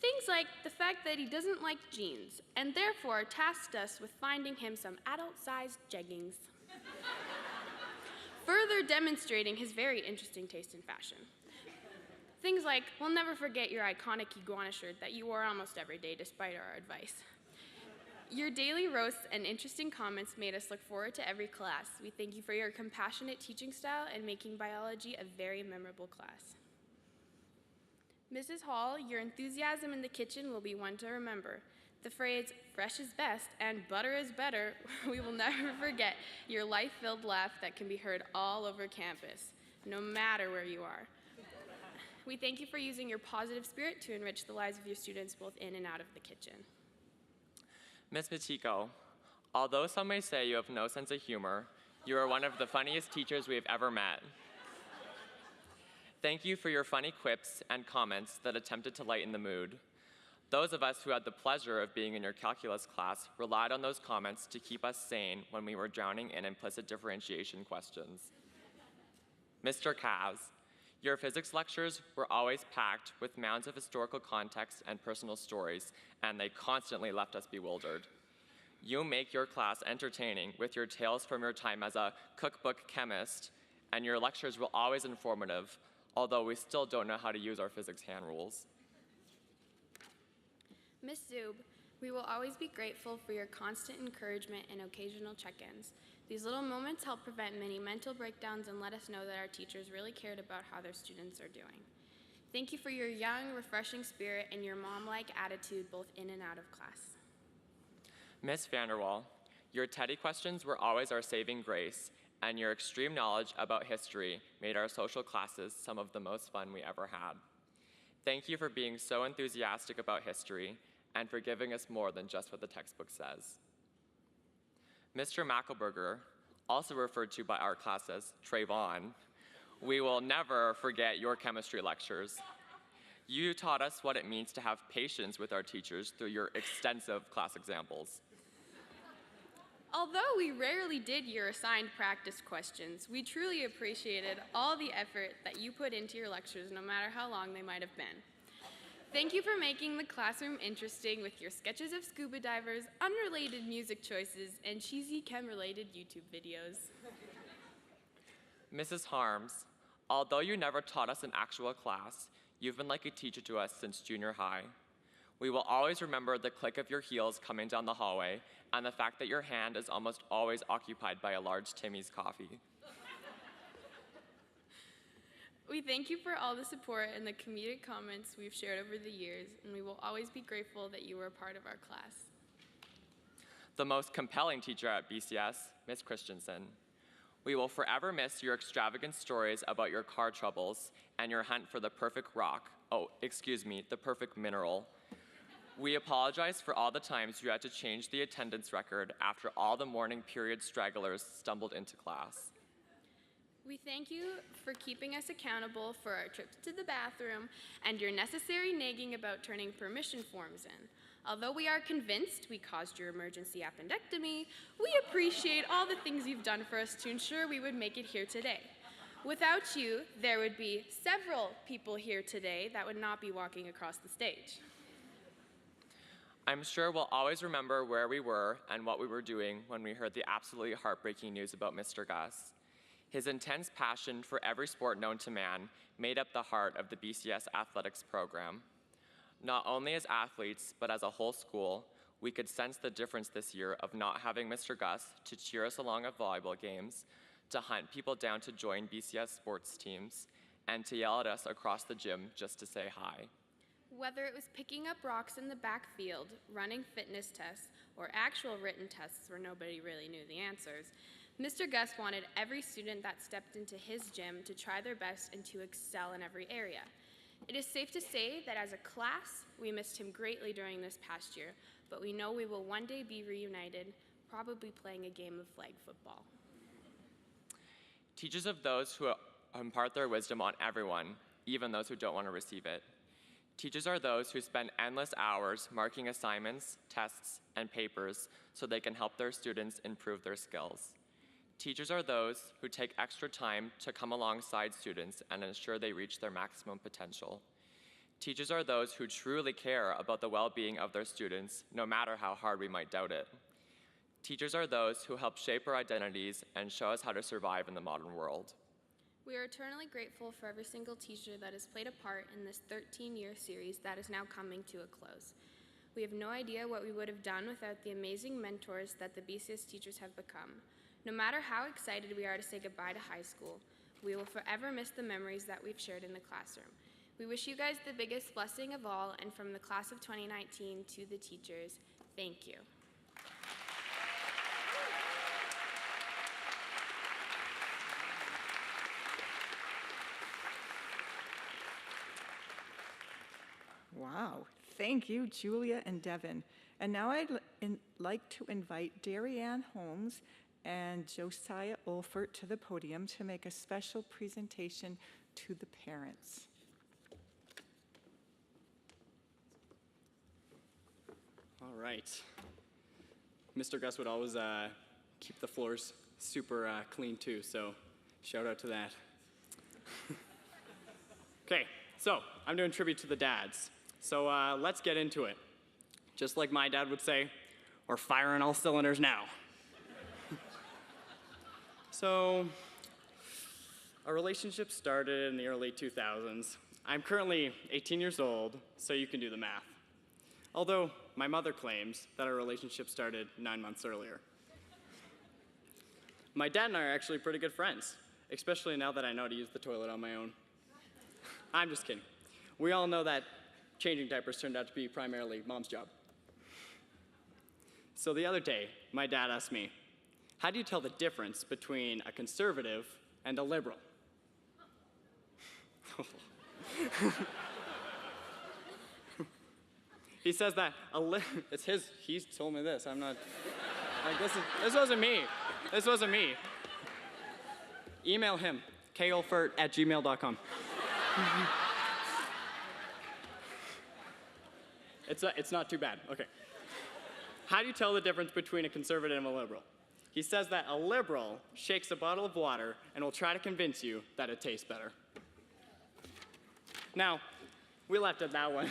Things like the fact that he doesn't like jeans, and therefore tasked us with finding him some adult-sized jeggings. Further demonstrating his very interesting taste in fashion. Things like, we'll never forget your iconic iguana shirt that you wore almost every day despite our advice. Your daily roasts and interesting comments made us look forward to every class. We thank you for your compassionate teaching style and making biology a very memorable class. Mrs. Hall, your enthusiasm in the kitchen will be one to remember. The phrase, fresh is best and butter is better, we will never forget your life-filled laugh that can be heard all over campus, no matter where you are. We thank you for using your positive spirit to enrich the lives of your students both in and out of the kitchen. Ms. Matiko, although some may say you have no sense of humor, you are one of the funniest teachers we have ever met. Thank you for your funny quips and comments that attempted to lighten the mood. Those of us who had the pleasure of being in your calculus class relied on those comments to keep us sane when we were drowning in implicit differentiation questions. Mr. Kaz, your physics lectures were always packed with mounds of historical context and personal stories, and they constantly left us bewildered. You make your class entertaining with your tales from your time as a cookbook chemist, and your lectures were always informative, although we still don't know how to use our physics hand rules. Ms. Zub, we will always be grateful for your constant encouragement and occasional check-ins. These little moments help prevent many mental breakdowns and let us know that our teachers really cared about how their students are doing. Thank you for your young, refreshing spirit and your mom-like attitude both in and out of class. Ms. Vanderwall, your TEDdy questions were always our saving grace, and your extreme knowledge about history made our social classes some of the most fun we ever had. Thank you for being so enthusiastic about history and for giving us more than just what the textbook says. Mr. Mackelberger, also referred to by our class as Trayvon, we will never forget your chemistry lectures. You taught us what it means to have patience with our teachers through your extensive class examples. Although we rarely did your assigned practice questions, we truly appreciated all the effort that you put into your lectures, no matter how long they might have been. Thank you for making the classroom interesting with your sketches of scuba divers, unrelated music choices, and cheesy chem-related YouTube videos. Mrs. Harms, although you never taught us an actual class, you've been like a teacher to us since junior high. We will always remember the click of your heels coming down the hallway and the fact that your hand is almost always occupied by a large Timmy's coffee. We thank you for all the support and the comedic comments we've shared over the years, and we will always be grateful that you were a part of our class. The most compelling teacher at BCS, Ms. Christensen. We will forever miss your extravagant stories about your car troubles and your hunt for the perfect rock. The perfect mineral. We apologize for all the times you had to change the attendance record after all the morning period stragglers stumbled into class. We thank you for keeping us accountable for our trips to the bathroom and your necessary nagging about turning permission forms in. Although we are convinced we caused your emergency appendectomy, we appreciate all the things you've done for us to ensure we would make it here today. Without you, there would be several people here today that would not be walking across the stage. I'm sure we'll always remember where we were and what we were doing when we heard the absolutely heartbreaking news about Mr. Gus. His intense passion for every sport known to man made up the heart of the BCS athletics program. Not only as athletes, but as a whole school, we could sense the difference this year of not having Mr. Gus to cheer us along at volleyball games, to hunt people down to join BCS sports teams, and to yell at us across the gym just to say hi. Whether it was picking up rocks in the backfield, running fitness tests, or actual written tests where nobody really knew the answers, Mr. Gus wanted every student that stepped into his gym to try their best and to excel in every area. It is safe to say that as a class, we missed him greatly during this past year, but we know we will one day be reunited, probably playing a game of flag football. Teachers are those who impart their wisdom on everyone, even those who don't want to receive it. Teachers are those who spend endless hours marking assignments, tests, and papers so they can help their students improve their skills. Teachers are those who take extra time to come alongside students and ensure they reach their maximum potential. Teachers are those who truly care about the well-being of their students, no matter how hard we might doubt it. Teachers are those who help shape our identities and show us how to survive in the modern world. We are eternally grateful for every single teacher that has played a part in this 13-year series that is now coming to a close. We have no idea what we would have done without the amazing mentors that the BCS teachers have become. No matter how excited we are to say goodbye to high school, we will forever miss the memories that we've shared in the classroom. We wish you guys the biggest blessing of all, and from the class of 2019 to the teachers, thank you. Wow, thank you, Julia and Devin. And now I'd like to invite Darianne Holmes and Josiah Olfert to the podium to make a special presentation to the parents. All right. Mr. Gus would always keep the floors super clean too, so shout out to that. Okay, so I'm doing tribute to the dads. So let's get into it. Just like my dad would say, we're firing all cylinders now. So, our relationship started in the early 2000s. I'm currently 18 years old, so you can do the math. Although, my mother claims that our relationship started 9 months earlier. My dad and I are actually pretty good friends, especially now that I know how to use the toilet on my own. I'm just kidding. We all know that changing diapers turned out to be primarily mom's job. So the other day, my dad asked me, how do you tell the difference between a conservative and a liberal? He says that it's his, he's told me this, I'm not, like this wasn't me. This wasn't me. Email him, kolfert@gmail.com. It's not too bad, okay. How do you tell the difference between a conservative and a liberal? He says that a liberal shakes a bottle of water and will try to convince you that it tastes better. Now, we left at that one.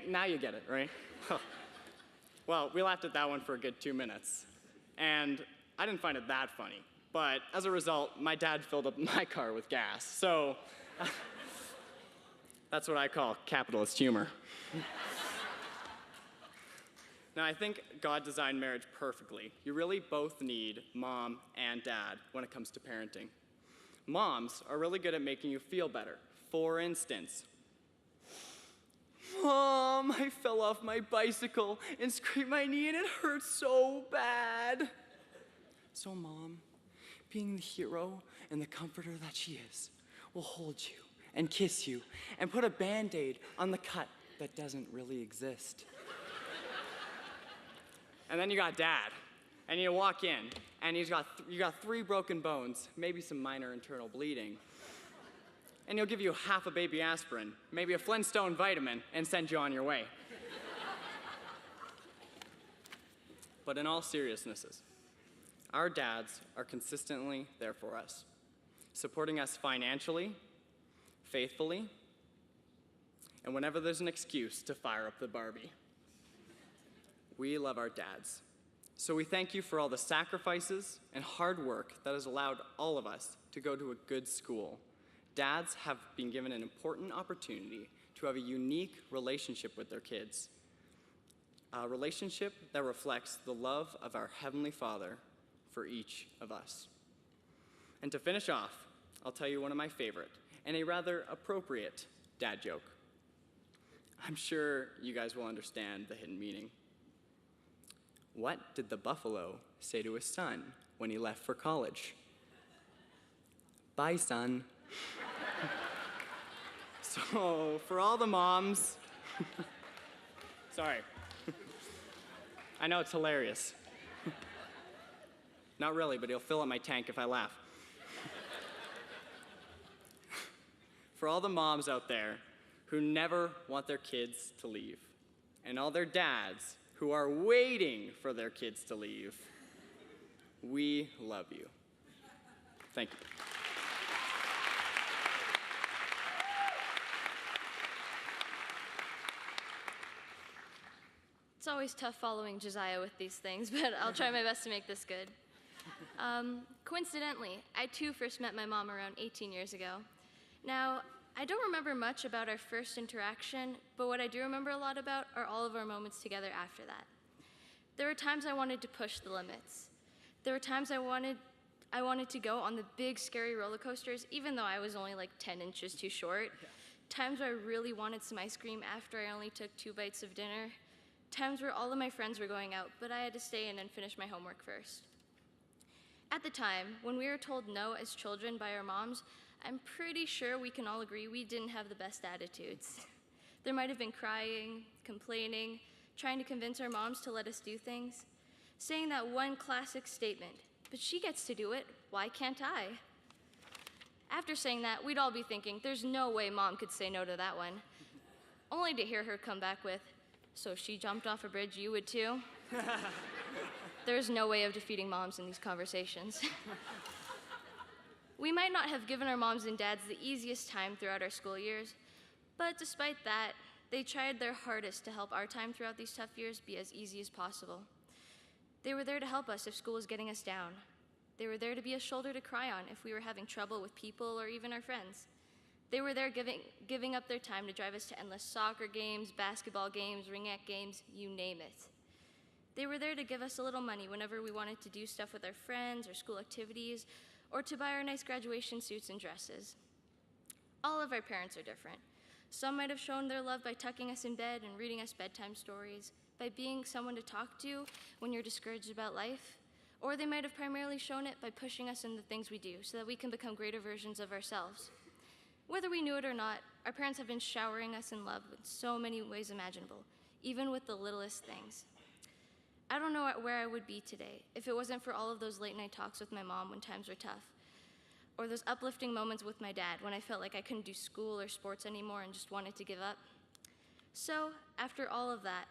Now you get it, right? Well, we laughed at that one for a good 2 minutes. And I didn't find it that funny. But as a result, my dad filled up my car with gas. So that's what I call capitalist humor. Now, I think God designed marriage perfectly. You really both need mom and dad when it comes to parenting. Moms are really good at making you feel better. For instance, Mom, I fell off my bicycle and scraped my knee and it hurts so bad. So Mom, being the hero and the comforter that she is, will hold you and kiss you and put a Band-Aid on the cut that doesn't really exist. And then you got Dad, and you walk in, and you got 3 broken bones, maybe some minor internal bleeding. And he'll give you half a baby aspirin, maybe a Flintstone vitamin, and send you on your way. But in all seriousness, our dads are consistently there for us, supporting us financially, faithfully, and whenever there's an excuse to fire up the Barbie. We love our dads. So we thank you for all the sacrifices and hard work that has allowed all of us to go to a good school. Dads have been given an important opportunity to have a unique relationship with their kids. A relationship that reflects the love of our Heavenly Father for each of us. And to finish off, I'll tell you one of my favorite and a rather appropriate dad joke. I'm sure you guys will understand the hidden meaning. what did the buffalo say to his son when he left for college? Bye, son. So, for all the moms, sorry. I know it's hilarious. Not really, but it'll fill up my tank if I laugh. For all the moms out there who never want their kids to leave, and all their dads who are waiting for their kids to leave, we love you. Thank you. It's always tough following Josiah with these things, but I'll try my best to make this good. Coincidentally, I too first met my mom around 18 years ago. Now, I don't remember much about our first interaction, but what I do remember a lot about are all of our moments together after that. There were times I wanted to push the limits. There were times I wanted to go on the big, scary roller coasters, even though I was only like 10 inches too short. Times where I really wanted some ice cream after I only took 2 bites of dinner. Times where all of my friends were going out, but I had to stay in and finish my homework first. At the time, when we were told no as children by our moms, I'm pretty sure we can all agree we didn't have the best attitudes. There might have been crying, complaining, trying to convince our moms to let us do things, saying that one classic statement, but she gets to do it, why can't I? After saying that, we'd all be thinking, there's no way mom could say no to that one, only to hear her come back with, so if she jumped off a bridge, you would too? There's no way of defeating moms in these conversations. We might not have given our moms and dads the easiest time throughout our school years, but despite that, they tried their hardest to help our time throughout these tough years be as easy as possible. They were there to help us if school was getting us down. They were there to be a shoulder to cry on if we were having trouble with people or even our friends. They were there giving up their time to drive us to endless soccer games, basketball games, ringette games, you name it. They were there to give us a little money whenever we wanted to do stuff with our friends or school activities, or to buy our nice graduation suits and dresses. All of our parents are different. Some might have shown their love by tucking us in bed and reading us bedtime stories, by being someone to talk to when you're discouraged about life, or they might have primarily shown it by pushing us in the things we do so that we can become greater versions of ourselves. Whether we knew it or not, our parents have been showering us in love in so many ways imaginable, even with the littlest things. I don't know where I would be today if it wasn't for all of those late night talks with my mom when times were tough, or those uplifting moments with my dad when I felt like I couldn't do school or sports anymore and just wanted to give up. So, after all of that,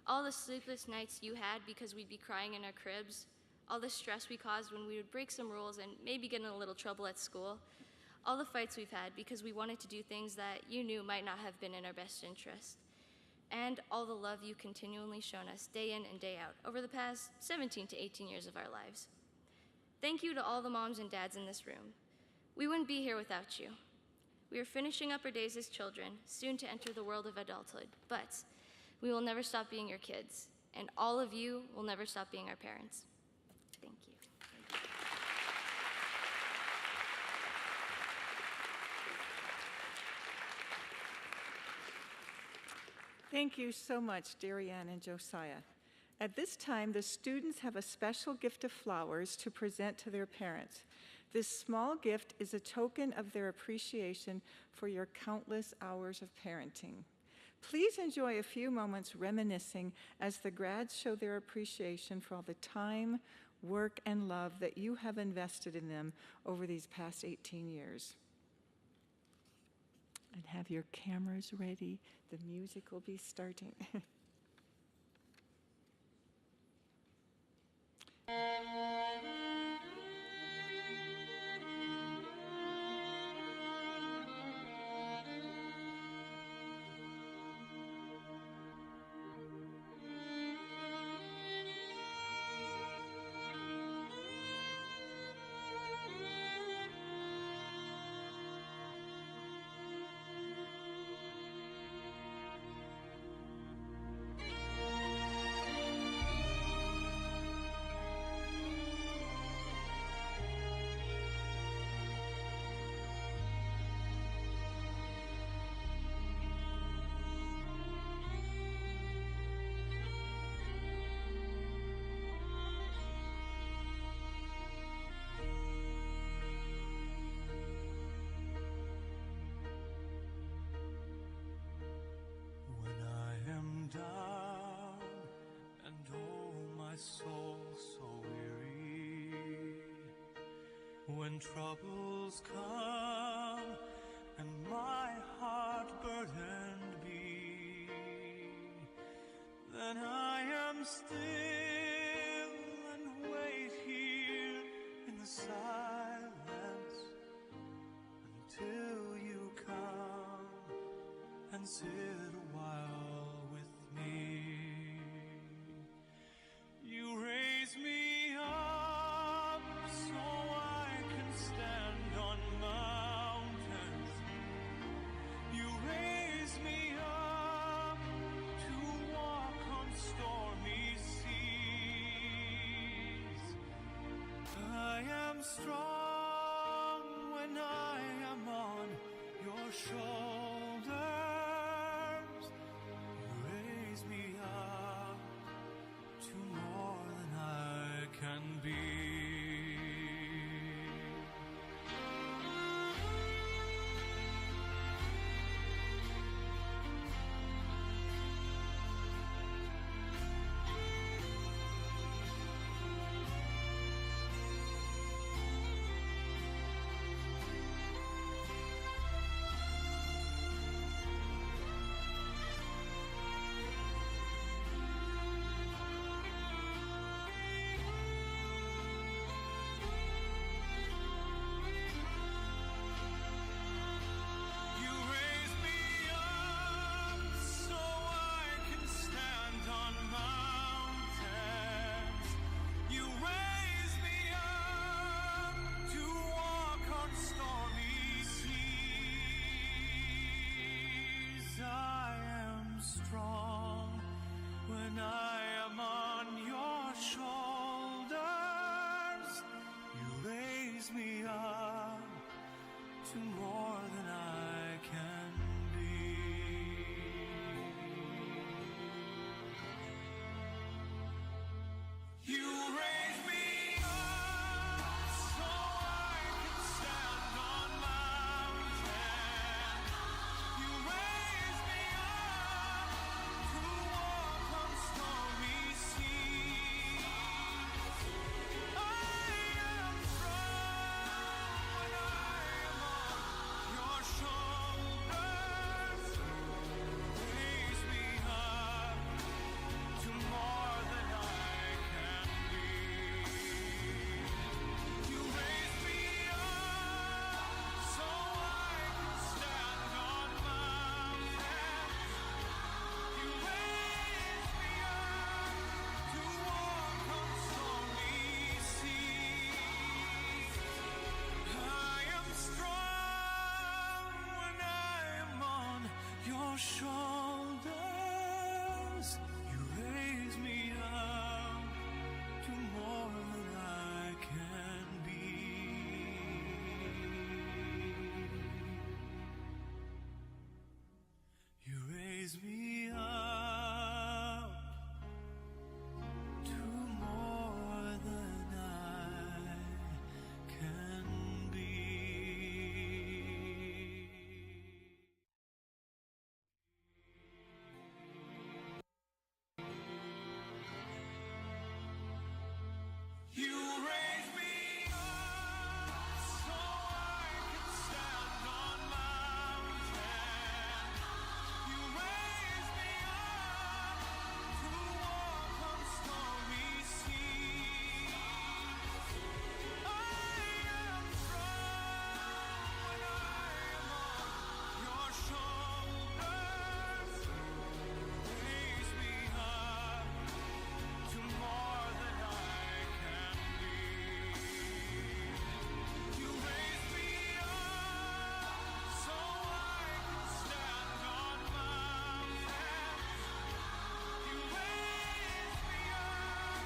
all the sleepless nights you had because we'd be crying in our cribs, all the stress we caused when we would break some rules and maybe get in a little trouble at school, all the fights we've had because we wanted to do things that you knew might not have been in our best interest, and all the love you continually shown us day in and day out over the past 17 to 18 years of our lives. Thank you to all the moms and dads in this room. We wouldn't be here without you. We are finishing up our days as children, soon to enter the world of adulthood, but we will never stop being your kids, and all of you will never stop being our parents. Thank you. Thank you so much, Darianne and Josiah. At this time, the students have a special gift of flowers to present to their parents. This small gift is a token of their appreciation for your countless hours of parenting. Please enjoy a few moments reminiscing as the grads show their appreciation for all the time, work, and love that you have invested in them over these past 18 years. And have your cameras ready. The music will be starting. When troubles come and my heart burdened be, then I am still and wait here in the silence until you come and sit a while with me. You raise me up so I can stand on mountains. You raise me up to walk on stormy seas. I am strong when I am on your shoulders. You raise me up to more than I can be. You raise me up so I can stand on mountains. You raise me up to walk on stormy seas. I am strong when I am on your shoulders. You raise me up to more than I can be. You raise me up so I can stand on mountains. You raise me up to walk on stormy seas. I am strong when I am on your shoulders. Raise me up to more than I can be. You raise me up so I can stand on mountains. You raise me up to walk on stormy seas. I am strong when I am on your shoulders. You raise me up to more than I can be. You raise me up to more than I can be. You raise me up so I can stand on mountains. You raise me up to walk on stormy seas. I am strong when I am on your shoulders. Raise me up to more than I can be. You raise me up so I can stand on mountains. You raise me up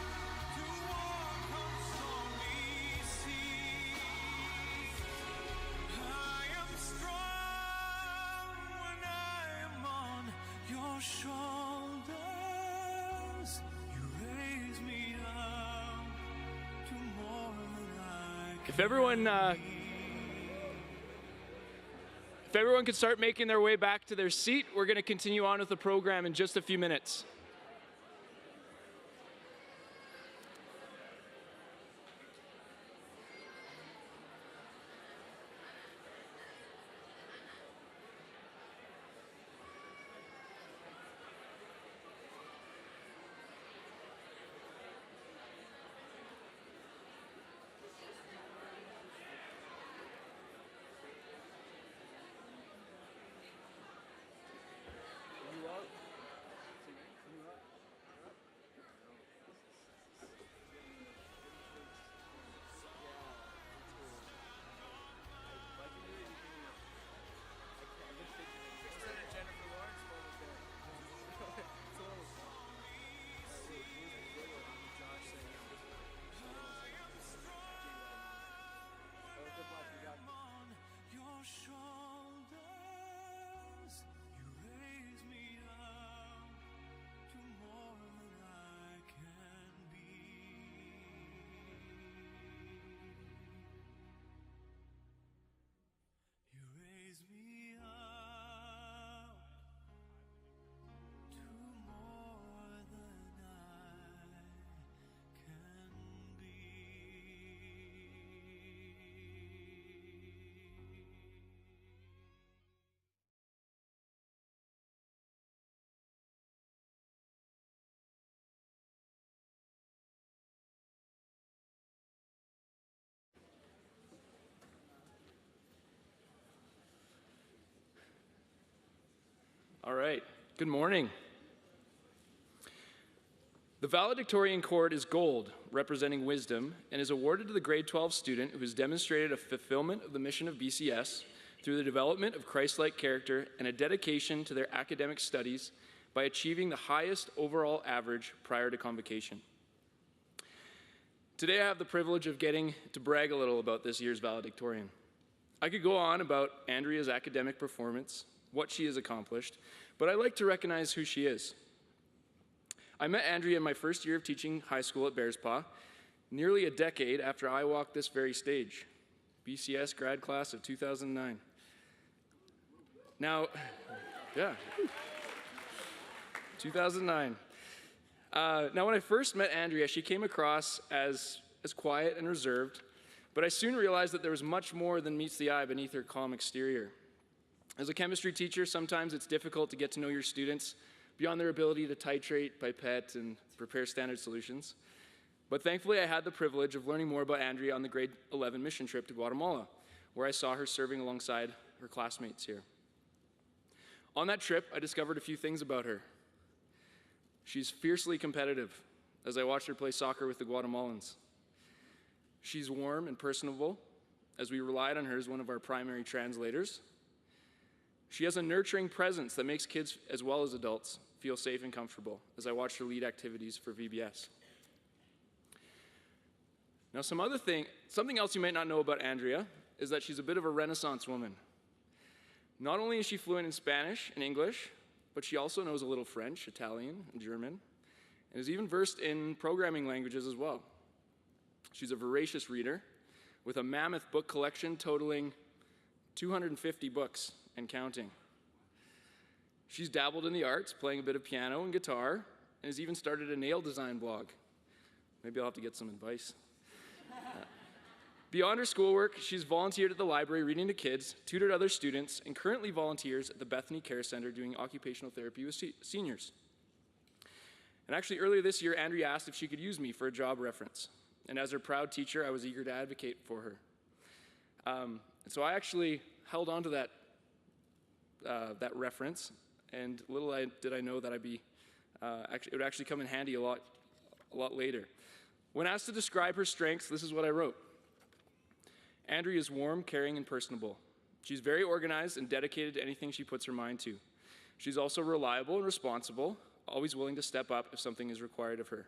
to walk on stormy seas. I am strong when I am on your shoulders. You raise me up to more than I can. If everyone could start making their way back to their seat, we're going to continue on with the program in just a few minutes. All right, good morning. The Valedictorian cord is gold, representing wisdom, and is awarded to the grade 12 student who has demonstrated a fulfillment of the mission of BCS through the development of Christ-like character and a dedication to their academic studies by achieving the highest overall average prior to convocation. Today I have the privilege of getting to brag a little about this year's valedictorian. I could go on about Andrea's academic performance, what she has accomplished, but I like to recognize who she is. I met Andrea in my first year of teaching high school at Bearspaw, nearly a decade after I walked this very stage, BCS Grad class of 2009. Now, yeah, 2009. Now, when I first met Andrea, she came across as quiet and reserved, but I soon realized that there was much more than meets the eye beneath her calm exterior. As a chemistry teacher, sometimes it's difficult to get to know your students beyond their ability to titrate, pipette, and prepare standard solutions. But thankfully, I had the privilege of learning more about Andrea on the grade 11 mission trip to Guatemala, where I saw her serving alongside her classmates here. On that trip, I discovered a few things about her. She's fiercely competitive, as I watched her play soccer with the Guatemalans. She's warm and personable, as we relied on her as one of our primary translators. She has a nurturing presence that makes kids, as well as adults, feel safe and comfortable, as I watched her lead activities for VBS. Now, something else you might not know about Andrea is that she's a bit of a Renaissance woman. Not only is she fluent in Spanish and English, but she also knows a little French, Italian, and German, and is even versed in programming languages as well. She's a voracious reader with a mammoth book collection totaling 250 books and counting. She's dabbled in the arts, playing a bit of piano and guitar, and has even started a nail design blog. Maybe I'll have to get some advice. Beyond her schoolwork, she's volunteered at the library reading to kids, tutored other students, and currently volunteers at the Bethany Care Center doing occupational therapy with seniors. And actually, earlier this year, Andrea asked if she could use me for a job reference. And as her proud teacher, I was eager to advocate for her. And so I actually held on to that reference, and little did I know that it would actually come in handy a lot later. When asked to describe her strengths, this is what I wrote. Andrea is warm, caring, and personable. She's very organized and dedicated to anything she puts her mind to. She's also reliable and responsible, always willing to step up if something is required of her.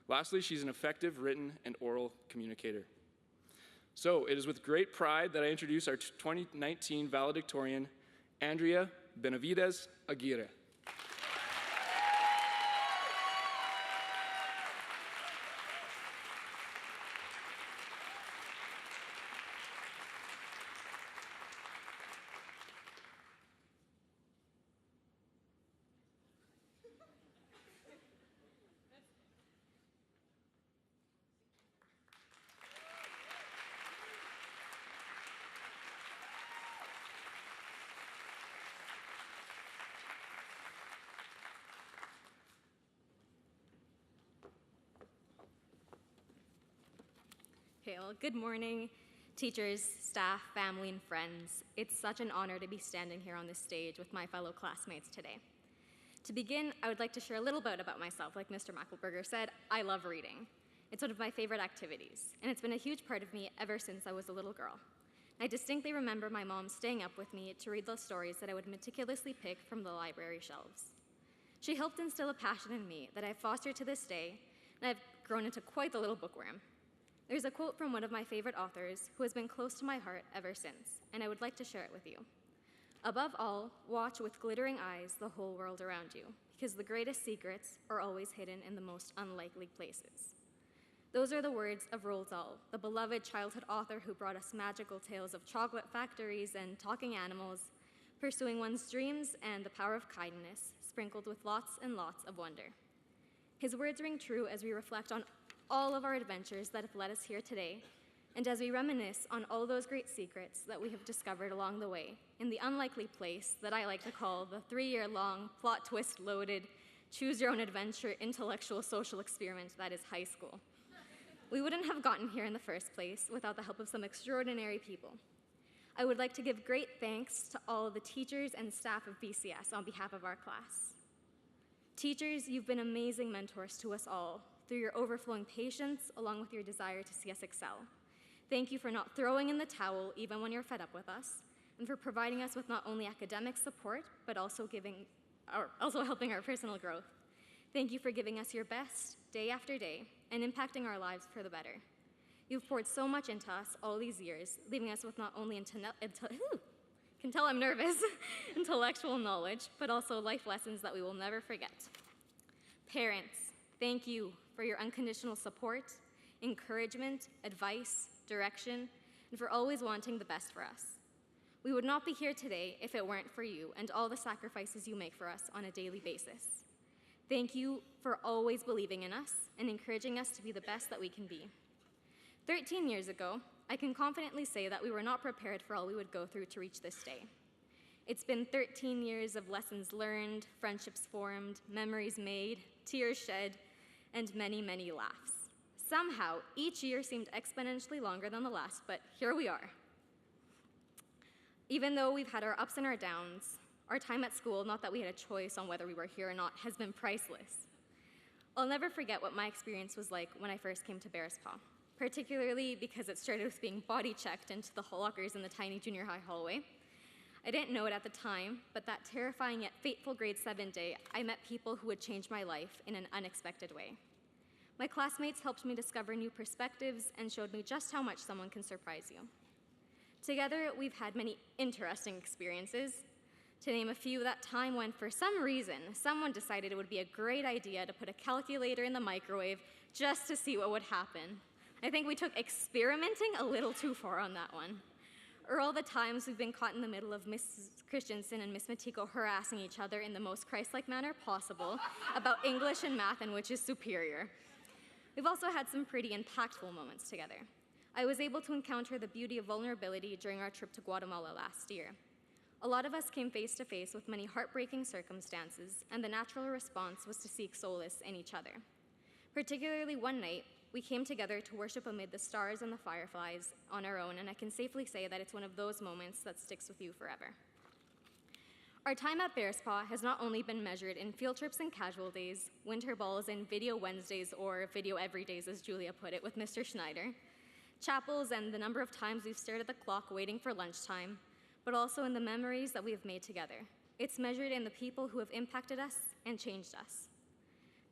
Lastly, she's an effective written and oral communicator. So it is with great pride that I introduce our 2019 valedictorian, Andrea Benavides Aguirre. Okay, well, good morning, teachers, staff, family, and friends. It's such an honor to be standing here on this stage with my fellow classmates today. To begin, I would like to share a little bit about myself. Like Mr. Mackelberger said, I love reading. It's one of my favorite activities, and it's been a huge part of me ever since I was a little girl. I distinctly remember my mom staying up with me to read the stories that I would meticulously pick from the library shelves. She helped instill a passion in me that I've fostered to this day, and I've grown into quite the little bookworm. There's a quote from one of my favorite authors who has been close to my heart ever since, and I would like to share it with you. Above all, watch with glittering eyes the whole world around you, because the greatest secrets are always hidden in the most unlikely places. Those are the words of Roald Dahl, the beloved childhood author who brought us magical tales of chocolate factories and talking animals, pursuing one's dreams and the power of kindness, sprinkled with lots and lots of wonder. His words ring true as we reflect on all of our adventures that have led us here today, and as we reminisce on all those great secrets that we have discovered along the way in the unlikely place that I like to call the 3-year-long, plot twist-loaded, choose-your-own-adventure intellectual social experiment that is high school. We wouldn't have gotten here in the first place without the help of some extraordinary people. I would like to give great thanks to all of the teachers and staff of BCS on behalf of our class. Teachers, you've been amazing mentors to us all through your overflowing patience along with your desire to see us excel. Thank you for not throwing in the towel even when you're fed up with us, and for providing us with not only academic support, but also helping our personal growth. Thank you for giving us your best day after day and impacting our lives for the better. You've poured so much into us all these years, leaving us with not only can tell I'm nervous, intellectual knowledge, but also life lessons that we will never forget. Parents, thank you for your unconditional support, encouragement, advice, direction, and for always wanting the best for us. We would not be here today if it weren't for you and all the sacrifices you make for us on a daily basis. Thank you for always believing in us and encouraging us to be the best that we can be. 13 years ago, I can confidently say that we were not prepared for all we would go through to reach this day. It's been 13 years of lessons learned, friendships formed, memories made, tears shed, and many, many laughs. Somehow, each year seemed exponentially longer than the last, but here we are. Even though we've had our ups and our downs, our time at school, not that we had a choice on whether we were here or not, has been priceless. I'll never forget what my experience was like when I first came to Bearspaw, particularly because it started with being body checked into the lockers in the tiny junior high hallway. I didn't know it at the time, but that terrifying yet fateful grade 7 day, I met people who would change my life in an unexpected way. My classmates helped me discover new perspectives and showed me just how much someone can surprise you. Together, we've had many interesting experiences. To name a few, that time when, for some reason, someone decided it would be a great idea to put a calculator in the microwave just to see what would happen. I think we took experimenting a little too far on that one. Or all the times we've been caught in the middle of Mrs. Christensen and Miss Matiko harassing each other in the most Christ-like manner possible about English and math and which is superior. We've also had some pretty impactful moments together. I was able to encounter the beauty of vulnerability during our trip to Guatemala last year. A lot of us came face to face with many heartbreaking circumstances, and the natural response was to seek solace in each other. Particularly one night, we came together to worship amid the stars and the fireflies on our own, and I can safely say that it's one of those moments that sticks with you forever. Our time at Bearspaw has not only been measured in field trips and casual days, winter balls and video Wednesdays, or video every days, as Julia put it, with Mr. Schneider, chapels, and the number of times we've stared at the clock waiting for lunchtime, but also in the memories that we have made together. It's measured in the people who have impacted us and changed us.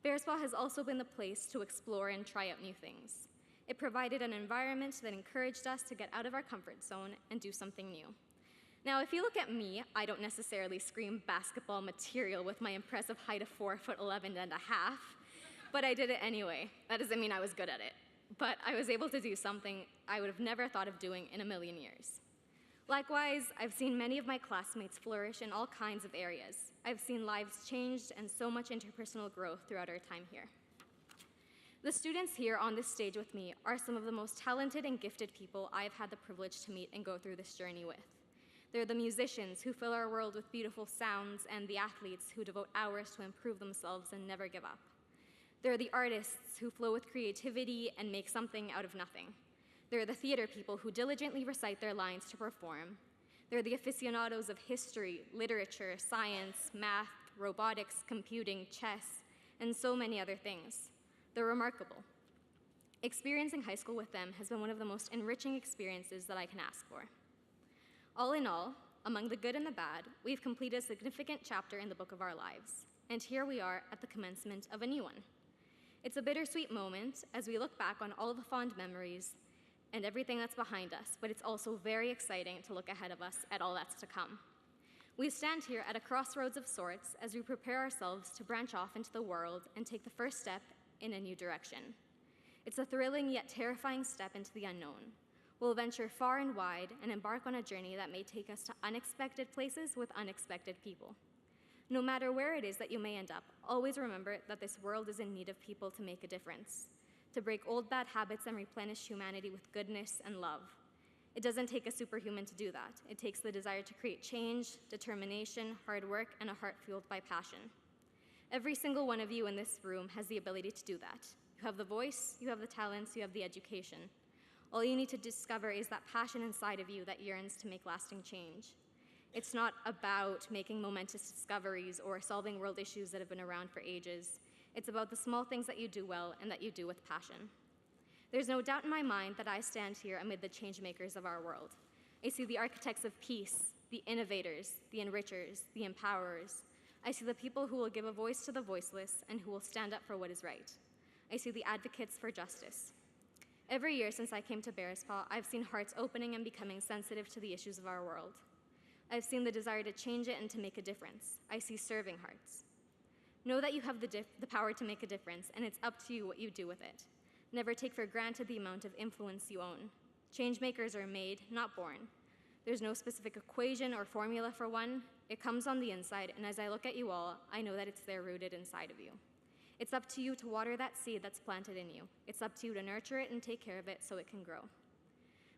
Bearspaw has also been the place to explore and try out new things. It provided an environment that encouraged us to get out of our comfort zone and do something new. Now, if you look at me, I don't necessarily scream basketball material with my impressive height of 4'11" and a half, but I did it anyway. That doesn't mean I was good at it. But I was able to do something I would have never thought of doing in a million years. Likewise, I've seen many of my classmates flourish in all kinds of areas. I've seen lives changed and so much interpersonal growth throughout our time here. The students here on this stage with me are some of the most talented and gifted people I've had the privilege to meet and go through this journey with. They're the musicians who fill our world with beautiful sounds and the athletes who devote hours to improve themselves and never give up. There are the artists who flow with creativity and make something out of nothing. There are the theater people who diligently recite their lines to perform. There are the aficionados of history, literature, science, math, robotics, computing, chess, and so many other things. They're remarkable. Experiencing high school with them has been one of the most enriching experiences that I can ask for. All in all, among the good and the bad, we've completed a significant chapter in the book of our lives, and here we are at the commencement of a new one. It's a bittersweet moment as we look back on all the fond memories and everything that's behind us, but it's also very exciting to look ahead of us at all that's to come. We stand here at a crossroads of sorts as we prepare ourselves to branch off into the world and take the first step in a new direction. It's a thrilling yet terrifying step into the unknown. We'll venture far and wide and embark on a journey that may take us to unexpected places with unexpected people. No matter where it is that you may end up, always remember that this world is in need of people to make a difference, to break old bad habits and replenish humanity with goodness and love. It doesn't take a superhuman to do that. It takes the desire to create change, determination, hard work, and a heart fueled by passion. Every single one of you in this room has the ability to do that. You have the voice, you have the talents, you have the education. All you need to discover is that passion inside of you that yearns to make lasting change. It's not about making momentous discoveries or solving world issues that have been around for ages. It's about the small things that you do well and that you do with passion. There's no doubt in my mind that I stand here amid the change makers of our world. I see the architects of peace, the innovators, the enrichers, the empowerers. I see the people who will give a voice to the voiceless and who will stand up for what is right. I see the advocates for justice. Every year since I came to Bearspaw, I've seen hearts opening and becoming sensitive to the issues of our world. I've seen the desire to change it and to make a difference. I see serving hearts. Know that you have the power to make a difference, and it's up to you what you do with it. Never take for granted the amount of influence you own. Change makers are made, not born. There's no specific equation or formula for one. It comes on the inside, and as I look at you all, I know that it's there rooted inside of you. It's up to you to water that seed that's planted in you. It's up to you to nurture it and take care of it so it can grow.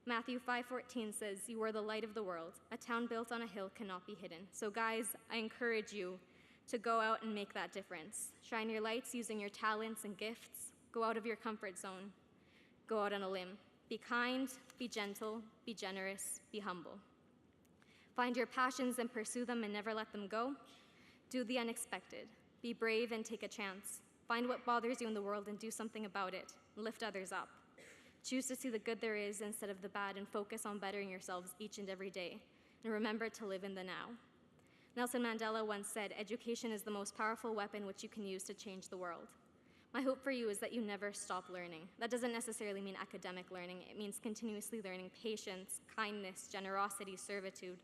Matthew 5:14 says, "You are the light of the world. A town built on a hill cannot be hidden." So guys, I encourage you to go out and make that difference. Shine your lights using your talents and gifts. Go out of your comfort zone. Go out on a limb. Be kind, be gentle, be generous, be humble. Find your passions and pursue them and never let them go. Do the unexpected. Be brave and take a chance. Find what bothers you in the world and do something about it. Lift others up. Choose to see the good there is instead of the bad and focus on bettering yourselves each and every day. And remember to live in the now. Nelson Mandela once said, "Education is the most powerful weapon which you can use to change the world." My hope for you is that you never stop learning. That doesn't necessarily mean academic learning. It means continuously learning patience, kindness, generosity, servitude.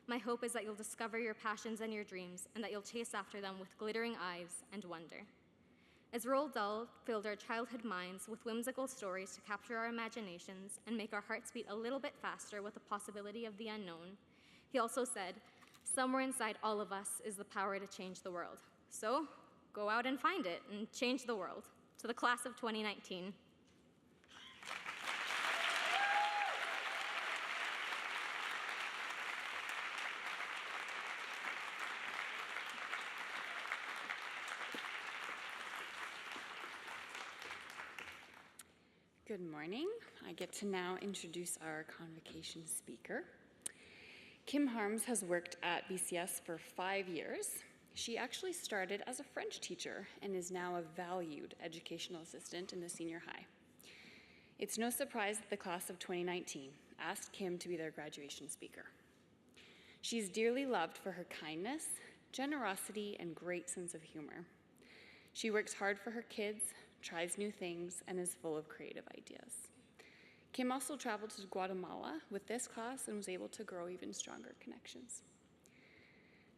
My hope is that you'll discover your passions and your dreams and that you'll chase after them with glittering eyes and wonder. As Roald Dahl filled our childhood minds with whimsical stories to capture our imaginations and make our hearts beat a little bit faster with the possibility of the unknown, he also said, "Somewhere inside all of us is the power to change the world." So, go out and find it and change the world. To the class of 2019. Good morning. I get to now introduce our convocation speaker. Kim Harms has worked at BCS for 5 years. She actually started as a French teacher and is now a valued educational assistant in the senior high. It's no surprise that the class of 2019 asked Kim to be their graduation speaker. She's dearly loved for her kindness, generosity, and great sense of humor. She works hard for her kids, tries new things, and is full of creative ideas. Kim also traveled to Guatemala with this class and was able to grow even stronger connections.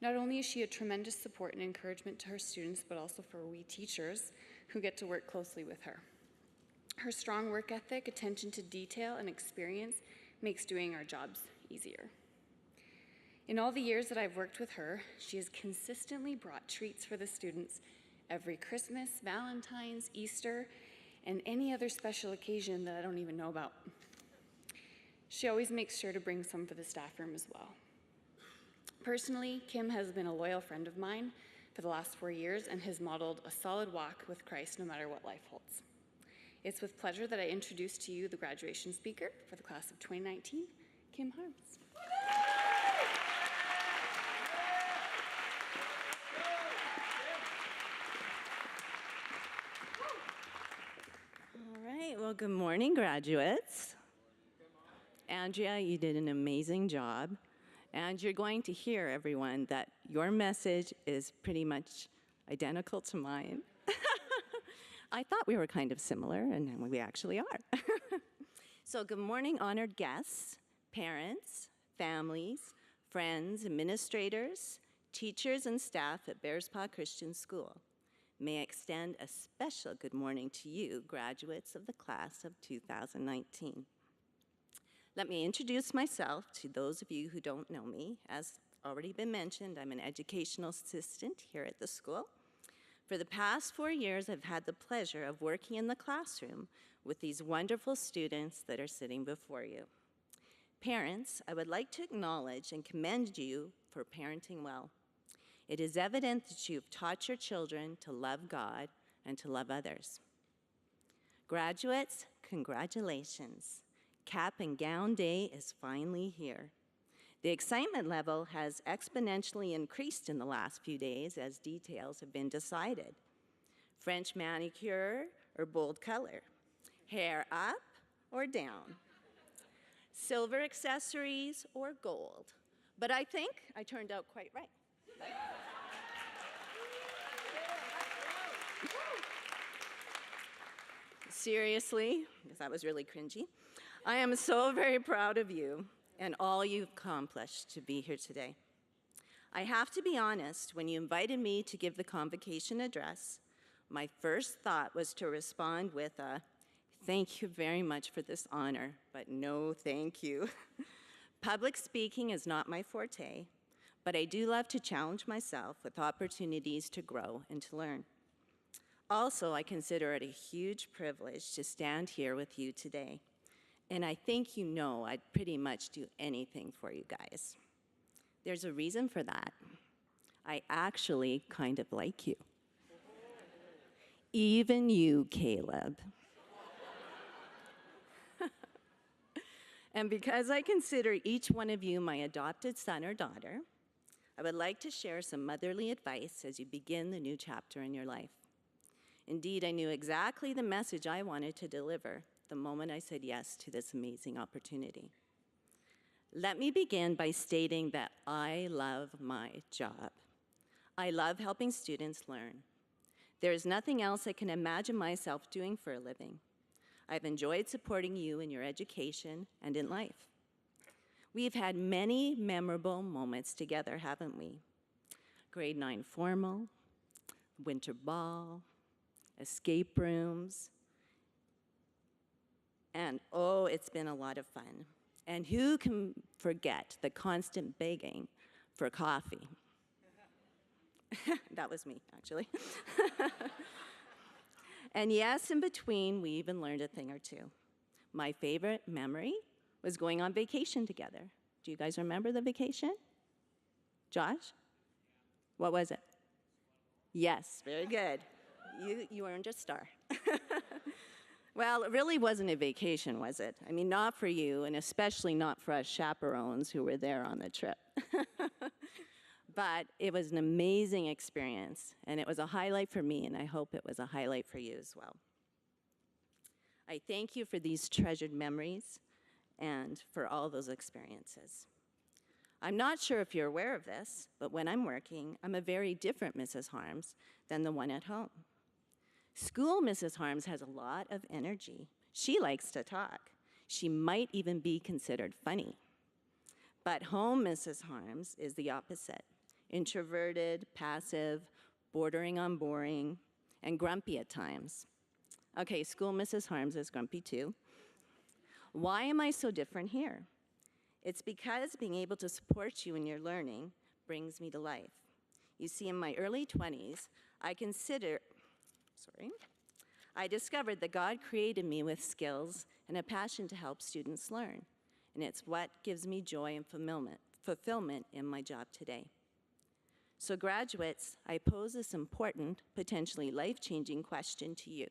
Not only is she a tremendous support and encouragement to her students, but also for we teachers who get to work closely with her. Her strong work ethic, attention to detail, and experience makes doing our jobs easier. In all the years that I've worked with her, she has consistently brought treats for the students every Christmas, Valentine's, Easter, and any other special occasion that I don't even know about. She always makes sure to bring some for the staff room as well. Personally, Kim has been a loyal friend of mine for the last 4 years and has modeled a solid walk with Christ no matter what life holds. It's with pleasure that I introduce to you the graduation speaker for the class of 2019, Kim Harms. All right, well, good morning, graduates. Andrea, you did an amazing job. And you're going to hear, everyone, that your message is pretty much identical to mine. I thought we were kind of similar, and we actually are. So good morning, honored guests, parents, families, friends, administrators, teachers, and staff at Bearspaw Christian School. May I extend a special good morning to you, graduates of the class of 2019. Let me introduce myself to those of you who don't know me. As already been mentioned, I'm an educational assistant here at the school. For the past 4 years, I've had the pleasure of working in the classroom with these wonderful students that are sitting before you. Parents, I would like to acknowledge and commend you for parenting well. It is evident that you've taught your children to love God and to love others. Graduates, congratulations. Cap and gown day is finally here. The excitement level has exponentially increased in the last few days as details have been decided. French manicure or bold color, hair up or down, silver accessories or gold. But I think I turned out quite right. Seriously, because that was really cringy, I am so very proud of you and all you've accomplished to be here today. I have to be honest, when you invited me to give the convocation address, my first thought was to respond with a, "Thank you very much for this honor, but no thank you." Public speaking is not my forte, but I do love to challenge myself with opportunities to grow and to learn. Also, I consider it a huge privilege to stand here with you today. And I think you know I'd pretty much do anything for you guys. There's a reason for that. I actually kind of like you. Even you, Caleb. And because I consider each one of you my adopted son or daughter, I would like to share some motherly advice as you begin the new chapter in your life. Indeed, I knew exactly the message I wanted to deliver the moment I said yes to this amazing opportunity. Let me begin by stating that I love my job. I love helping students learn. There is nothing else I can imagine myself doing for a living. I've enjoyed supporting you in your education and in life. We've had many memorable moments together, haven't we? Grade 9 formal, winter ball, escape rooms, and oh, it's been a lot of fun. And who can forget the constant begging for coffee? That was me, actually. And yes, in between, we even learned a thing or two. My favorite memory was going on vacation together. Do you guys remember the vacation? Josh? What was it? Yes, very good. You earned a star. Well, it really wasn't a vacation, was it? I mean, not for you, and especially not for us chaperones who were there on the trip. But it was an amazing experience, and it was a highlight for me, and I hope it was a highlight for you as well. I thank you for these treasured memories and for all those experiences. I'm not sure if you're aware of this, but when I'm working, I'm a very different Mrs. Harms than the one at home. School Mrs. Harms has a lot of energy. She likes to talk. She might even be considered funny. But home Mrs. Harms is the opposite. Introverted, passive, bordering on boring, and grumpy at times. Okay, school Mrs. Harms is grumpy too. Why am I so different here? It's because being able to support you in your learning brings me to life. You see, in my early 20s, I discovered that God created me with skills and a passion to help students learn, and it's what gives me joy and fulfillment in my job today. So graduates, I pose this important, potentially life-changing question to you.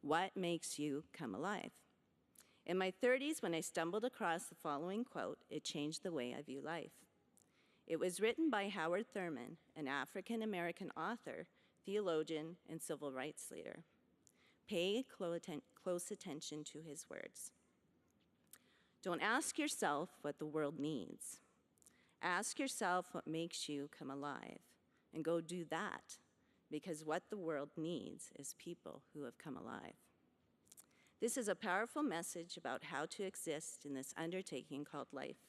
What makes you come alive? In my 30s, when I stumbled across the following quote, it changed the way I view life. It was written by Howard Thurman, an African-American author, theologian, and civil rights leader. Pay close attention to his words. Don't ask yourself what the world needs. Ask yourself what makes you come alive, and go do that, because what the world needs is people who have come alive. This is a powerful message about how to exist in this undertaking called life.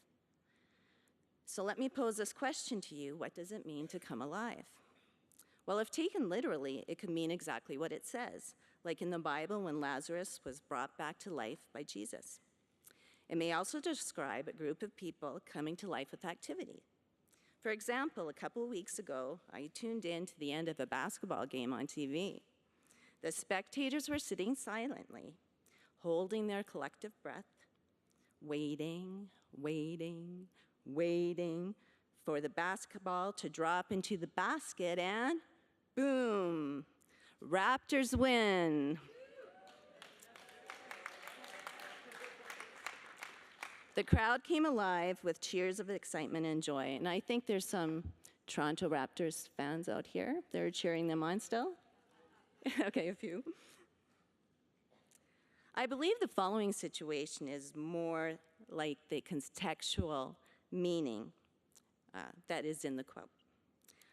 So let me pose this question to you. What does it mean to come alive? Well, if taken literally, it could mean exactly what it says, like in the Bible when Lazarus was brought back to life by Jesus. It may also describe a group of people coming to life with activity. For example, a couple weeks ago, I tuned in to the end of a basketball game on TV. The spectators were sitting silently, holding their collective breath, waiting, waiting, waiting for the basketball to drop into the basket, and boom, Raptors win. The crowd came alive with cheers of excitement and joy, and I think there's some Toronto Raptors fans out here. They're cheering them on still? Okay, a few. I believe the following situation is more like the contextual meaning that is in the quote.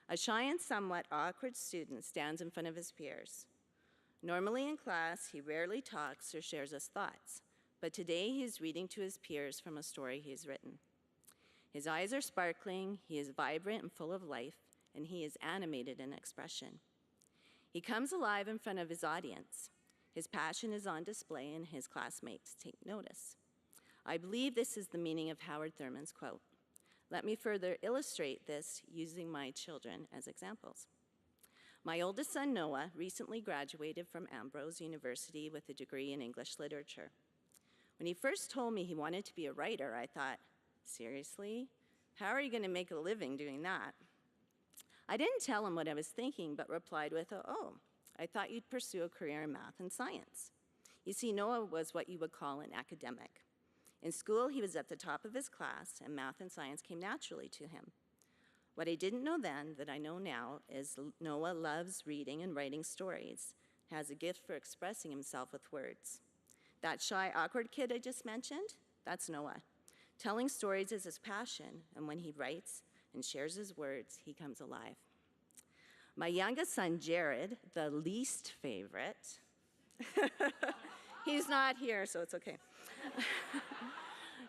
A shy and somewhat awkward student stands in front of his peers. Normally in class, he rarely talks or shares his thoughts, but today he is reading to his peers from a story he has written. His eyes are sparkling, he is vibrant and full of life, and he is animated in expression. He comes alive in front of his audience. His passion is on display, and his classmates take notice. I believe this is the meaning of Howard Thurman's quote. Let me further illustrate this using my children as examples. My oldest son, Noah, recently graduated from Ambrose University with a degree in English literature. When he first told me he wanted to be a writer, I thought, seriously? How are you going to make a living doing that? I didn't tell him what I was thinking, but replied with, oh, I thought you'd pursue a career in math and science. You see, Noah was what you would call an academic. In school, he was at the top of his class, and math and science came naturally to him. What I didn't know then, that I know now, is Noah loves reading and writing stories, has a gift for expressing himself with words. That shy, awkward kid I just mentioned, that's Noah. Telling stories is his passion, and when he writes and shares his words, he comes alive. My youngest son, Jared, the least favorite, he's not here, so it's okay,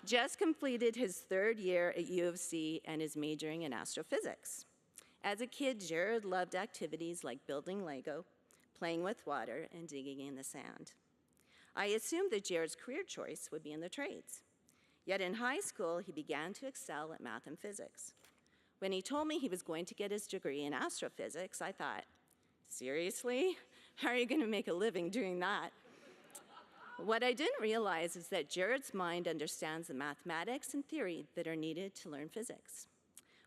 just completed his third year at U of C and is majoring in astrophysics. As a kid, Jared loved activities like building Lego, playing with water, and digging in the sand. I assumed that Jared's career choice would be in the trades. Yet in high school, he began to excel at math and physics. When he told me he was going to get his degree in astrophysics, I thought, seriously? How are you going to make a living doing that? What I didn't realize is that Jared's mind understands the mathematics and theory that are needed to learn physics.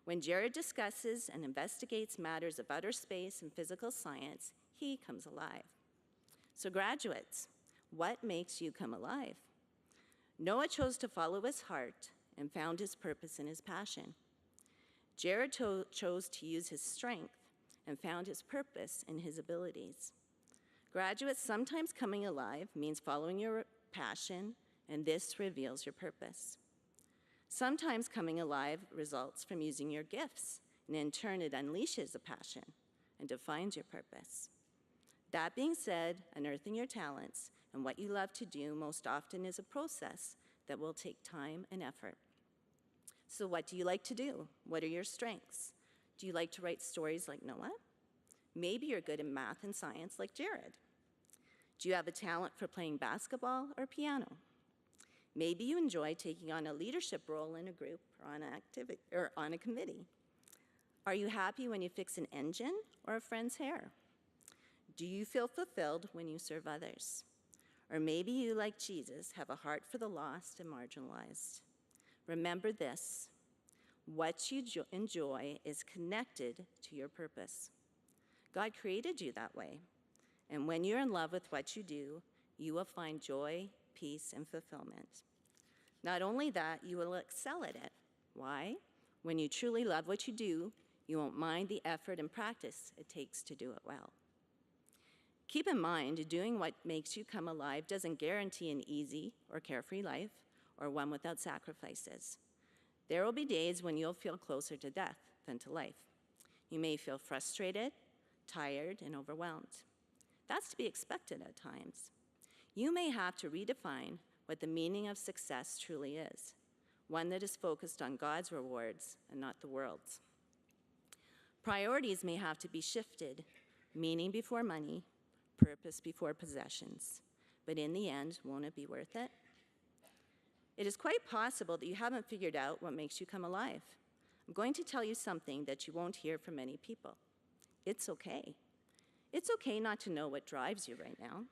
When Jared discusses and investigates matters of outer space and physical science, he comes alive. So graduates, what makes you come alive? Noah chose to follow his heart and found his purpose in his passion. Jared chose to use his strength and found his purpose in his abilities. Graduates, sometimes coming alive means following your passion, and this reveals your purpose. Sometimes coming alive results from using your gifts, and in turn it unleashes a passion and defines your purpose. That being said, unearthing your talents and what you love to do most often is a process that will take time and effort. So what do you like to do? What are your strengths? Do you like to write stories like Noah? Maybe you're good in math and science like Jared. Do you have a talent for playing basketball or piano? Maybe you enjoy taking on a leadership role in a group or on a committee. Are you happy when you fix an engine or a friend's hair? Do you feel fulfilled when you serve others? Or maybe you, like Jesus, have a heart for the lost and marginalized. Remember this, what you enjoy is connected to your purpose. God created you that way, and when you're in love with what you do, you will find joy, peace, and fulfillment. Not only that, you will excel at it. Why? When you truly love what you do, you won't mind the effort and practice it takes to do it well. Keep in mind, doing what makes you come alive doesn't guarantee an easy or carefree life or one without sacrifices. There will be days when you'll feel closer to death than to life. You may feel frustrated, tired, and overwhelmed. That's to be expected at times. You may have to redefine what the meaning of success truly is, one that is focused on God's rewards and not the world's. Priorities may have to be shifted, meaning before money, purpose before possessions. But in the end, won't it be worth it? It is quite possible that you haven't figured out what makes you come alive. I'm going to tell you something that you won't hear from many people. It's okay. It's okay not to know what drives you right now.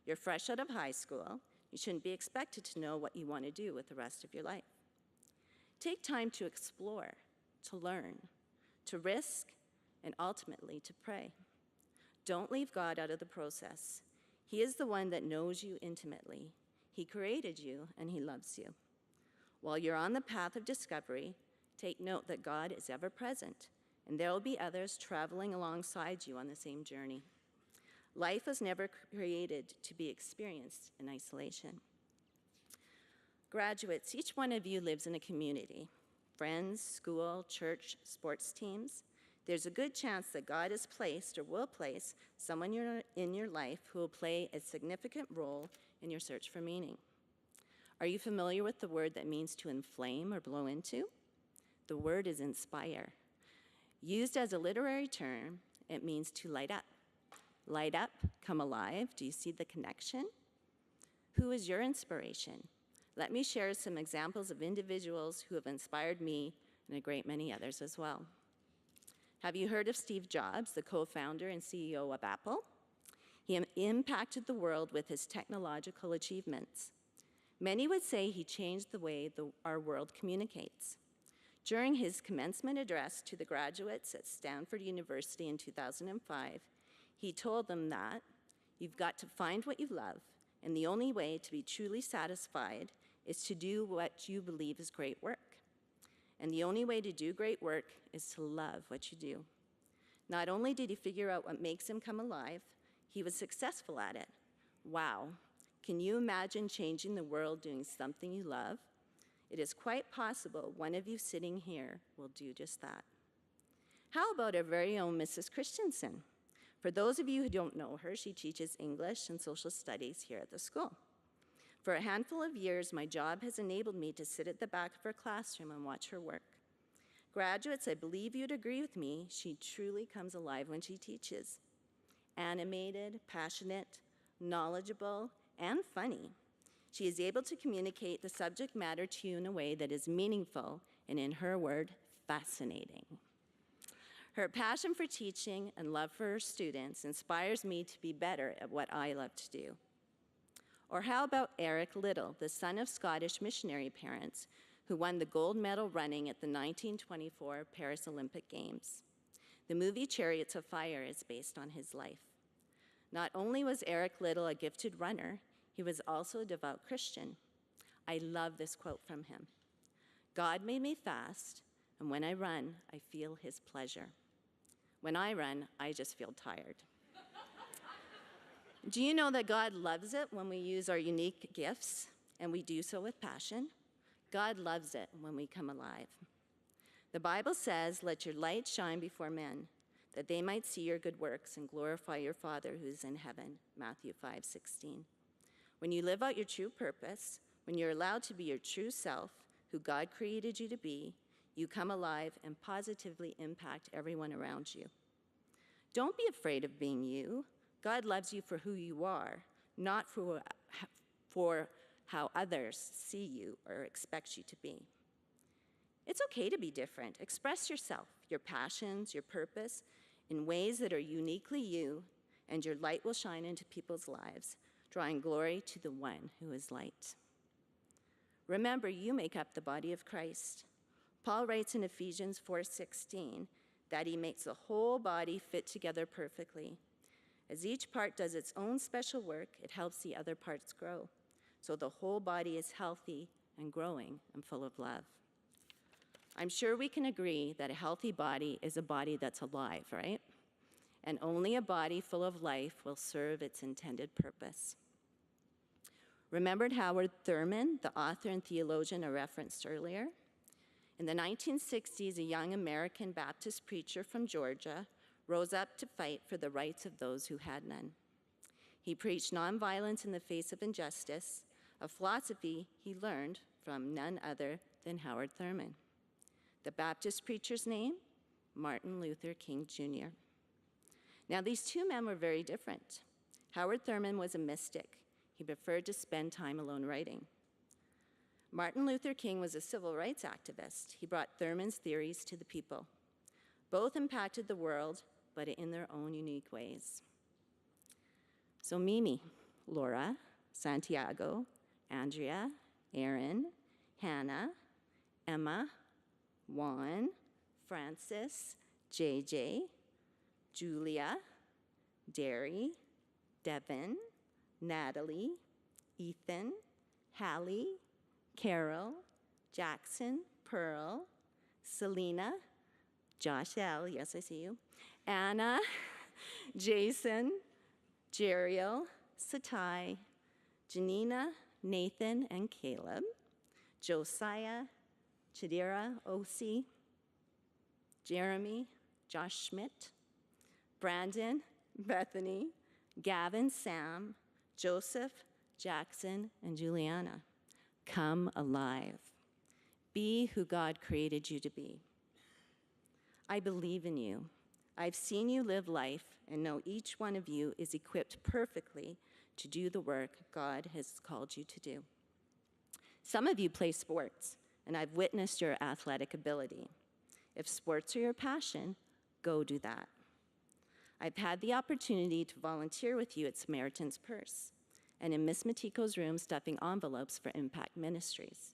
You're fresh out of high school. You shouldn't be expected to know what you want to do with the rest of your life. Take time to explore, to learn, to risk, and ultimately to pray. Don't leave God out of the process. He is the one that knows you intimately. He created you, and he loves you. While you're on the path of discovery, take note that God is ever present, and there will be others traveling alongside you on the same journey. Life was never created to be experienced in isolation. Graduates, each one of you lives in a community. Friends, school, church, sports teams. There's a good chance that God has placed or will place someone in your life who will play a significant role in your search for meaning. Are you familiar with the word that means to inflame or blow into? The word is inspire. Used as a literary term, it means to light up. Light up, come alive. Do you see the connection? Who is your inspiration? Let me share some examples of individuals who have inspired me and a great many others as well. Have you heard of Steve Jobs, the co-founder and CEO of Apple? He impacted the world with his technological achievements. Many would say he changed the way our world communicates. During his commencement address to the graduates at Stanford University in 2005, he told them that you've got to find what you love, and the only way to be truly satisfied is to do what you believe is great work. And the only way to do great work is to love what you do. Not only did he figure out what makes him come alive, he was successful at it. Wow. Can you imagine changing the world doing something you love? It is quite possible one of you sitting here will do just that. How about our very own Mrs. Christensen? For those of you who don't know her, she teaches English and social studies here at the school. For a handful of years, my job has enabled me to sit at the back of her classroom and watch her work. Graduates, I believe you'd agree with me, she truly comes alive when she teaches. Animated, passionate, knowledgeable, and funny. She is able to communicate the subject matter to you in a way that is meaningful and, in her word, fascinating. Her passion for teaching and love for her students inspires me to be better at what I love to do. Or how about Eric Little, the son of Scottish missionary parents who won the gold medal running at the 1924 Paris Olympic Games? The movie Chariots of Fire is based on his life. Not only was Eric Little a gifted runner, he was also a devout Christian. I love this quote from him. God made me fast, and when I run, I feel his pleasure. When I run, I just feel tired. Do you know that God loves it when we use our unique gifts, and we do so with passion? God loves it when we come alive. The Bible says, "Let your light shine before men, that they might see your good works and glorify your Father who is in heaven," Matthew 5:16. When you live out your true purpose, when you're allowed to be your true self, who God created you to be, you come alive and positively impact everyone around you. Don't be afraid of being you. God loves you for who you are, not for how others see you or expect you to be. It's okay to be different. Express yourself, your passions, your purpose in ways that are uniquely you, and your light will shine into people's lives, drawing glory to the one who is light. Remember, you make up the body of Christ. Paul writes in Ephesians 4:16 that he makes the whole body fit together perfectly. As each part does its own special work, it helps the other parts grow, so the whole body is healthy and growing and full of love. I'm sure we can agree that a healthy body is a body that's alive, right? And only a body full of life will serve its intended purpose. Remembered Howard Thurman, the author and theologian I referenced earlier? In the 1960s, a young American Baptist preacher from Georgia rose up to fight for the rights of those who had none. He preached nonviolence in the face of injustice, a philosophy he learned from none other than Howard Thurman. The Baptist preacher's name? Martin Luther King Jr. Now, these two men were very different. Howard Thurman was a mystic. He preferred to spend time alone writing. Martin Luther King was a civil rights activist. He brought Thurman's theories to the people. Both impacted the world, but in their own unique ways. So Mimi, Laura, Santiago, Andrea, Aaron, Hannah, Emma, Juan, Francis, JJ, Julia, Derry, Devin, Natalie, Ethan, Hallie, Carol, Jackson, Pearl, Selena, Josh L., yes, I see you, Anna, Jason, Jeriel, Satai, Janina, Nathan, and Caleb, Josiah, Chadira, Osi, Jeremy, Josh Schmidt, Brandon, Bethany, Gavin, Sam, Joseph, Jackson, and Juliana. Come alive. Be who God created you to be. I believe in you. I've seen you live life and know each one of you is equipped perfectly to do the work God has called you to do. Some of you play sports, and I've witnessed your athletic ability. If sports are your passion, go do that. I've had the opportunity to volunteer with you at Samaritan's Purse and in Miss Matiko's room stuffing envelopes for Impact Ministries.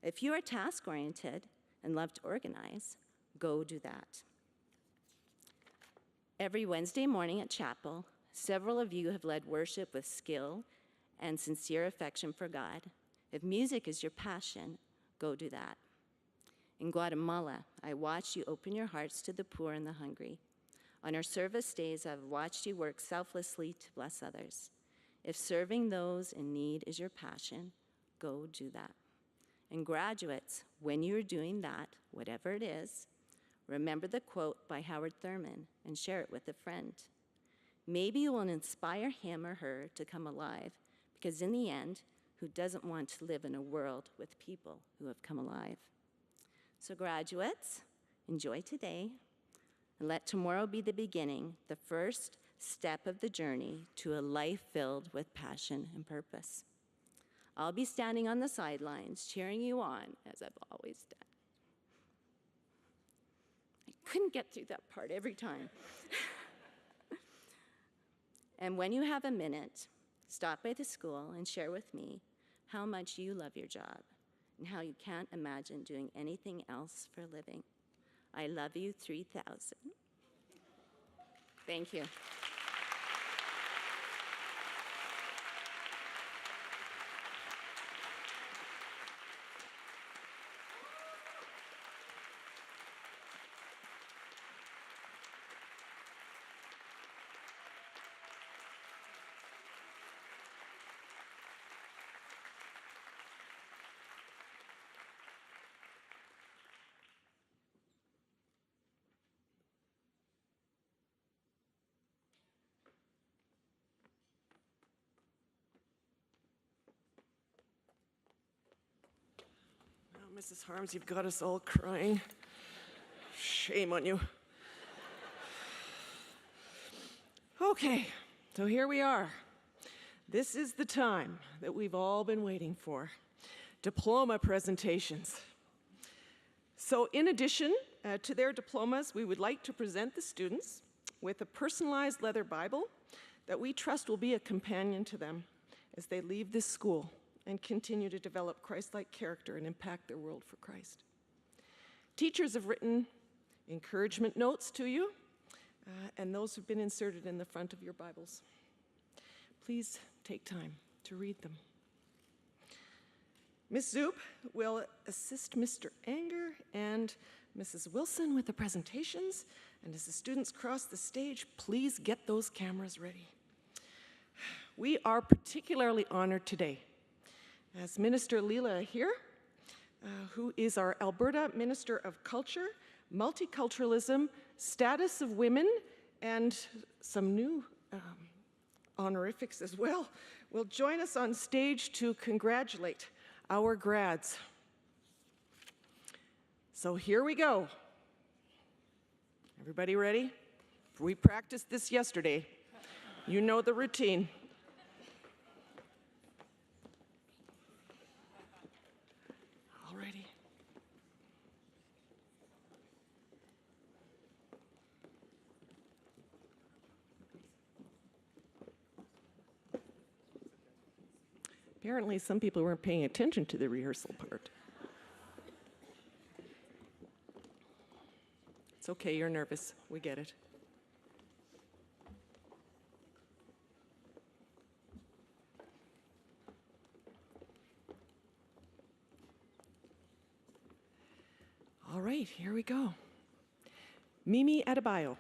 If you are task-oriented and love to organize, go do that. Every Wednesday morning at chapel, several of you have led worship with skill and sincere affection for God. If music is your passion, go do that. In Guatemala, I watched you open your hearts to the poor and the hungry. On our service days, I've watched you work selflessly to bless others. If serving those in need is your passion, go do that. And graduates, when you're doing that, whatever it is, remember the quote by Howard Thurman and share it with a friend. Maybe you will inspire him or her to come alive, because in the end, who doesn't want to live in a world with people who have come alive? So graduates, enjoy today, and let tomorrow be the beginning, the first step of the journey to a life filled with passion and purpose. I'll be standing on the sidelines cheering you on, as I've always done. I couldn't get through that part every time. And when you have a minute, stop by the school and share with me how much you love your job and how you can't imagine doing anything else for a living. I love you 3,000. Thank you. Mrs. Harms, you've got us all crying. Shame on you. Okay, so here we are. This is the time that we've all been waiting for. Diploma presentations. So in addition to their diplomas, we would like to present the students with a personalized leather Bible that we trust will be a companion to them as they leave this school and continue to develop Christ-like character and impact their world for Christ. Teachers have written encouragement notes to you, and those have been inserted in the front of your Bibles. Please take time to read them. Ms. Zoop will assist Mr. Anger and Mrs. Wilson with the presentations, and as the students cross the stage, please get those cameras ready. We are particularly honored today as Minister Leela here, who is our Alberta Minister of Culture, Multiculturalism, Status of Women, and some new honorifics as well, will join us on stage to congratulate our grads. So here we go. Everybody ready? We practiced this yesterday. You know the routine. All righty. Apparently, some people weren't paying attention to the rehearsal part. It's okay, you're nervous. We get it. right, here we go. Mimi Adebayo.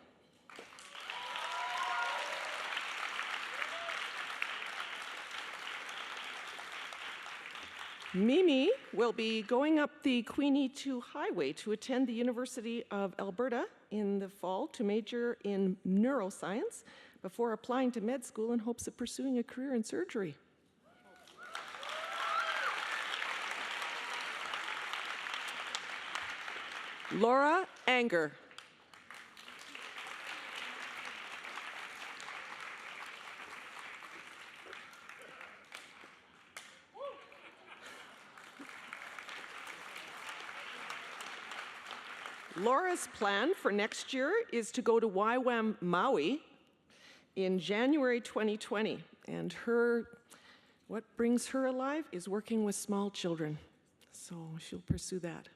Mimi will be going up the Queenie 2 Highway to attend the University of Alberta in the fall to major in neuroscience before applying to med school in hopes of pursuing a career in surgery. Laura Anger. Laura's plan for next year is to go to YWAM Maui in January 2020. And what brings her alive is working with small children. So she'll pursue that.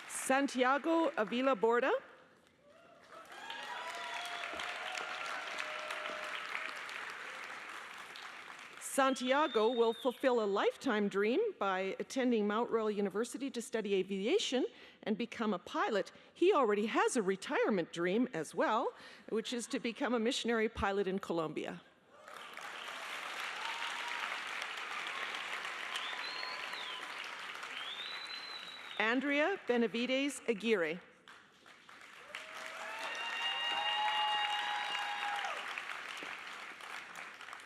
Santiago Avila Borda. Santiago will fulfill a lifetime dream by attending Mount Royal University to study aviation and become a pilot. He already has a retirement dream as well, which is to become a missionary pilot in Colombia. Andrea Benavides Aguirre.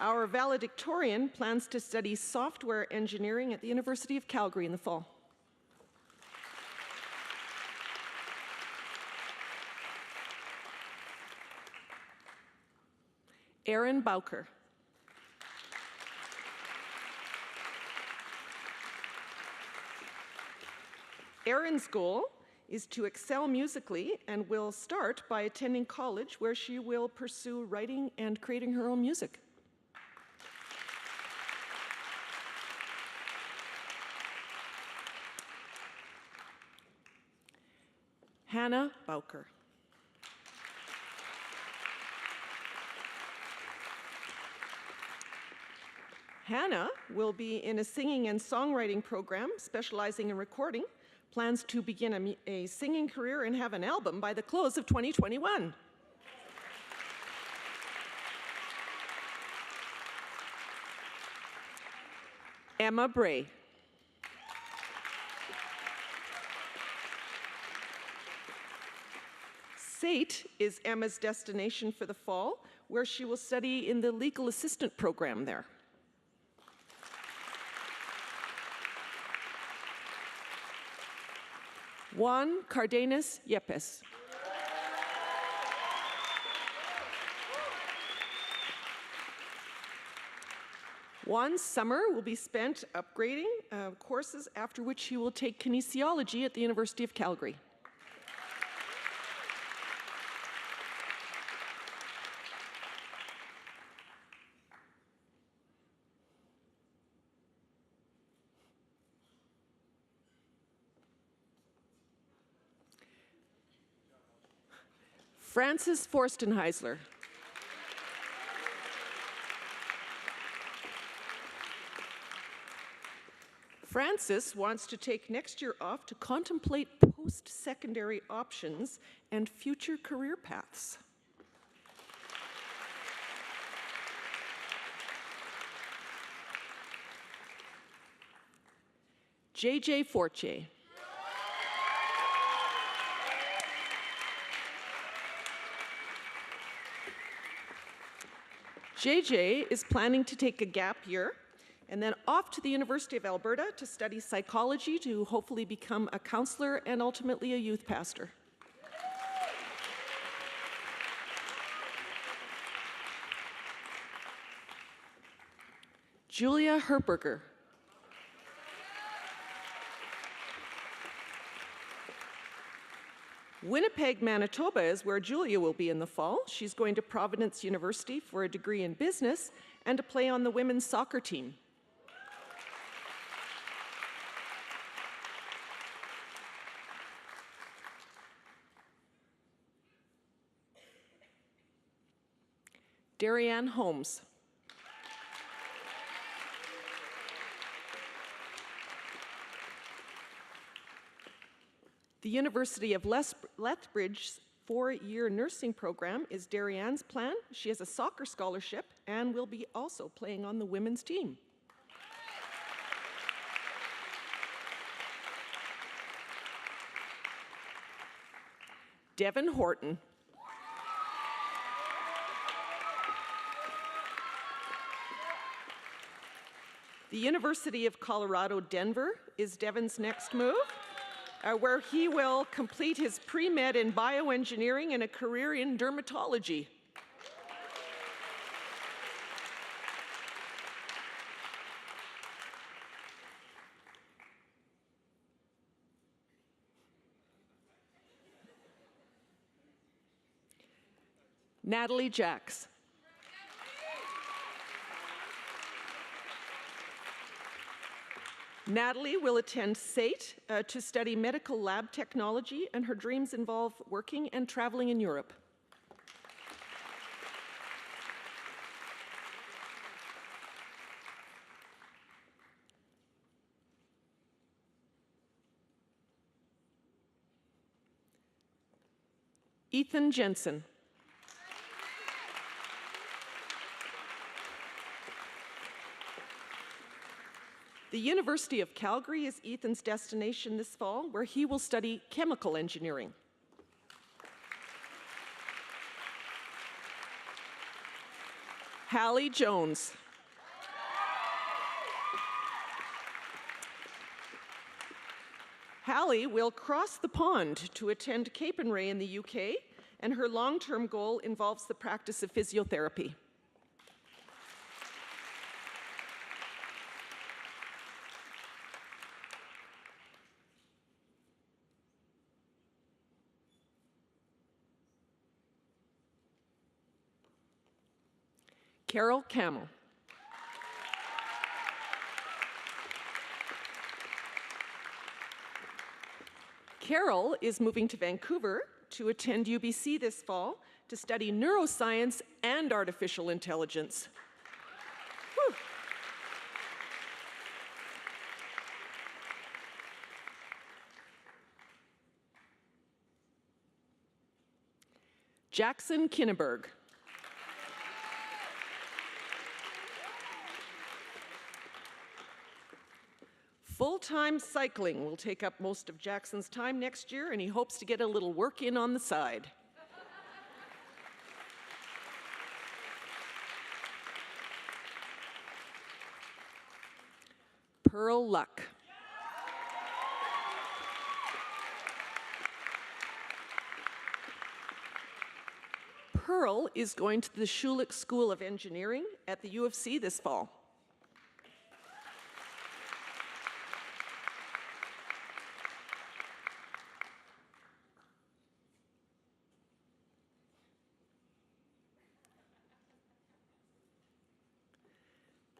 Our valedictorian plans to study software engineering at the University of Calgary in the fall. Aaron Bowker. Erin's goal is to excel musically and will start by attending college where she will pursue writing and creating her own music. Hannah Bowker. Hannah will be in a singing and songwriting program specializing in recording, plans to begin a singing career and have an album by the close of 2021. Emma Bray. SAIT is Emma's destination for the fall, where she will study in the legal assistant program there. Juan Cardenas Yepes. Juan's summer will be spent upgrading courses, after which he will take kinesiology at the University of Calgary. Francis Forstenheisler. Francis wants to take next year off to contemplate post-secondary options and future career paths. JJ Fortier. JJ is planning to take a gap year and then off to the University of Alberta to study psychology to hopefully become a counselor and ultimately a youth pastor. Julia Herberger. Winnipeg, Manitoba is where Julia will be in the fall. She's going to Providence University for a degree in business and to play on the women's soccer team. Darianne Holmes. The University of Lethbridge's 4-year nursing program is Darianne's plan. She has a soccer scholarship and will be also playing on the women's team. Devin Horton. The University of Colorado, Denver is Devin's next move, where he will complete his pre-med in bioengineering and a career in dermatology. Natalie Jacks. Natalie will attend SAIT to study medical lab technology, and her dreams involve working and traveling in Europe. Ethan Jensen. The University of Calgary is Ethan's destination this fall, where he will study chemical engineering. Hallie Jones. Hallie will cross the pond to attend Capernwray in the UK, and her long-term goal involves the practice of physiotherapy. Carol Camel. Carol is moving to Vancouver to attend UBC this fall to study neuroscience and artificial intelligence. Whew. Jackson Kinneberg. Full-time cycling will take up most of Jackson's time next year, and he hopes to get a little work in on the side. Pearl Luck. Pearl is going to the Schulich School of Engineering at the U of C this fall.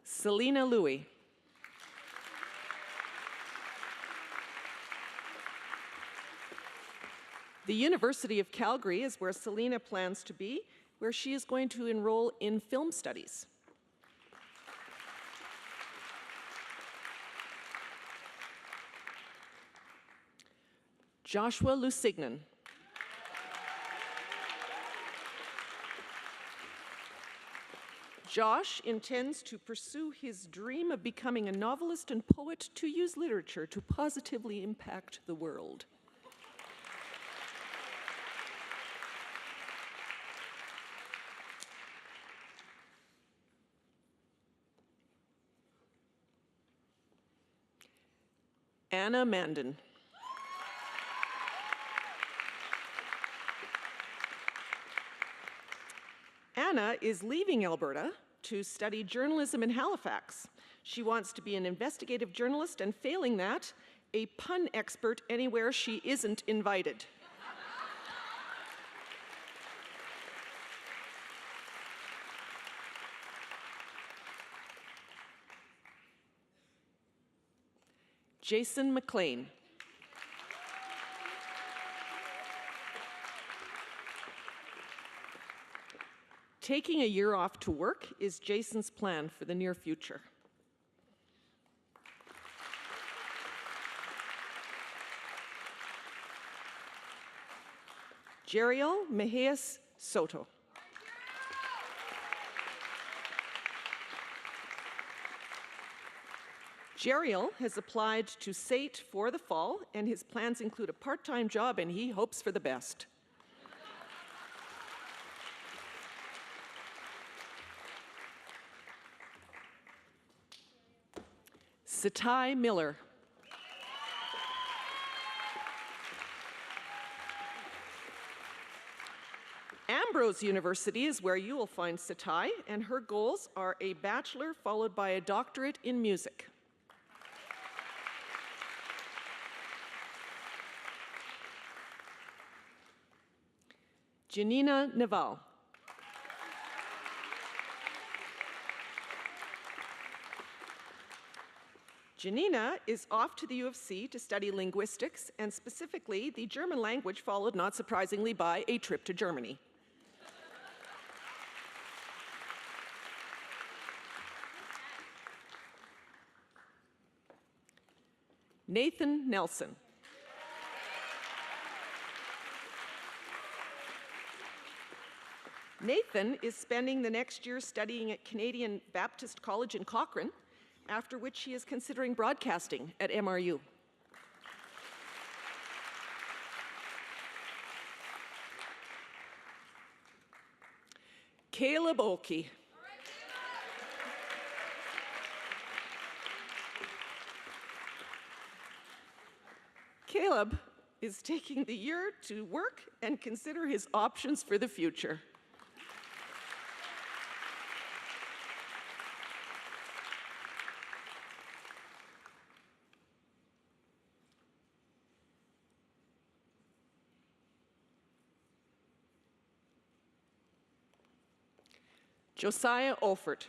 Selena Louie. The University of Calgary is where Selena plans to be, where she is going to enroll in film studies. Joshua Lusignan. Josh intends to pursue his dream of becoming a novelist and poet to use literature to positively impact the world. Anna Mandan. Anna is leaving Alberta to study journalism in Halifax. She wants to be an investigative journalist, and failing that, a pun expert anywhere she isn't invited. Jason McLean. Taking a year off to work is Jason's plan for the near future. Jeriel Mejias Soto. Jeriel has applied to SAIT for the fall, and his plans include a part-time job, and he hopes for the best. Satai Miller. Ambrose University is where you will find Satai, and her goals are a bachelor followed by a doctorate in music. Janina Naval. Janina is off to the U of C to study linguistics, and specifically the German language, followed, not surprisingly, by a trip to Germany. Nathan Nelson. Nathan is spending the next year studying at Canadian Baptist College in Cochrane, after which he is considering broadcasting at MRU. Caleb Oakey. Caleb is taking the year to work and consider his options for the future. Josiah Olfert.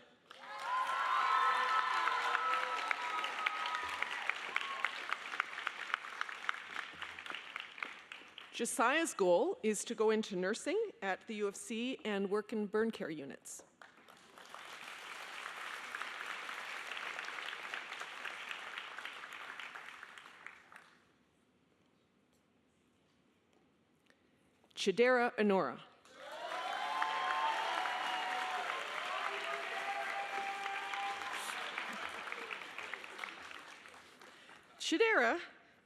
Josiah's goal is to go into nursing at the U of C and work in burn care units. Chidera Honora. Chidera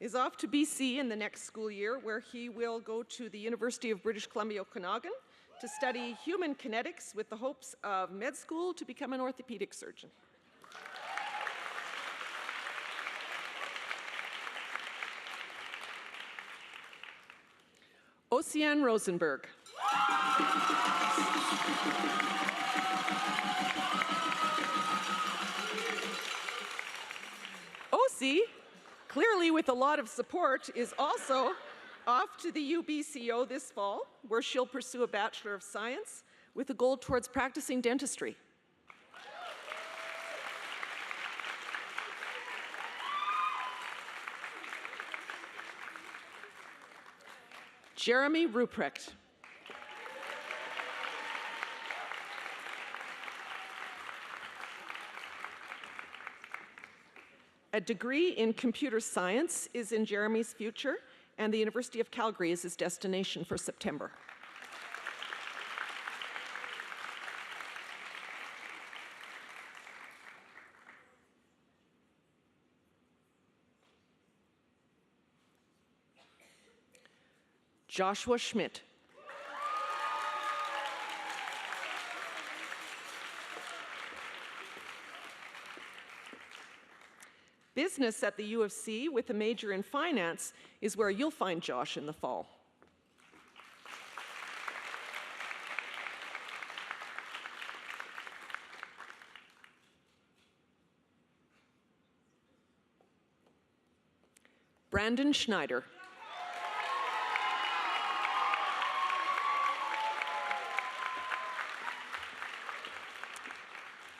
is off to BC in the next school year, where he will go to the University of British Columbia, Okanagan, to study human kinetics with the hopes of med school to become an orthopedic surgeon. Ocean Rosenberg. Osi, clearly with a lot of support, is also off to the UBCO this fall, where she'll pursue a Bachelor of Science with a goal towards practicing dentistry. Jeremy Ruprecht. A degree in computer science is in Jeremy's future, and the University of Calgary is his destination for September. Joshua Schmidt. Business at the U of C with a major in finance is where you'll find Josh in the fall. Brandon Schneider.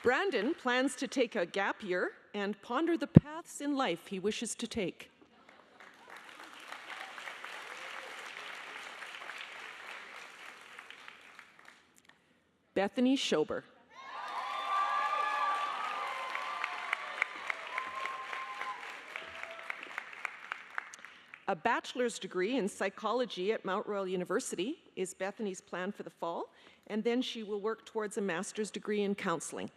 Brandon plans to take a gap year and ponder the paths in life he wishes to take. Bethany Schober. A bachelor's degree in psychology at Mount Royal University is Bethany's plan for the fall, and then she will work towards a master's degree in counseling.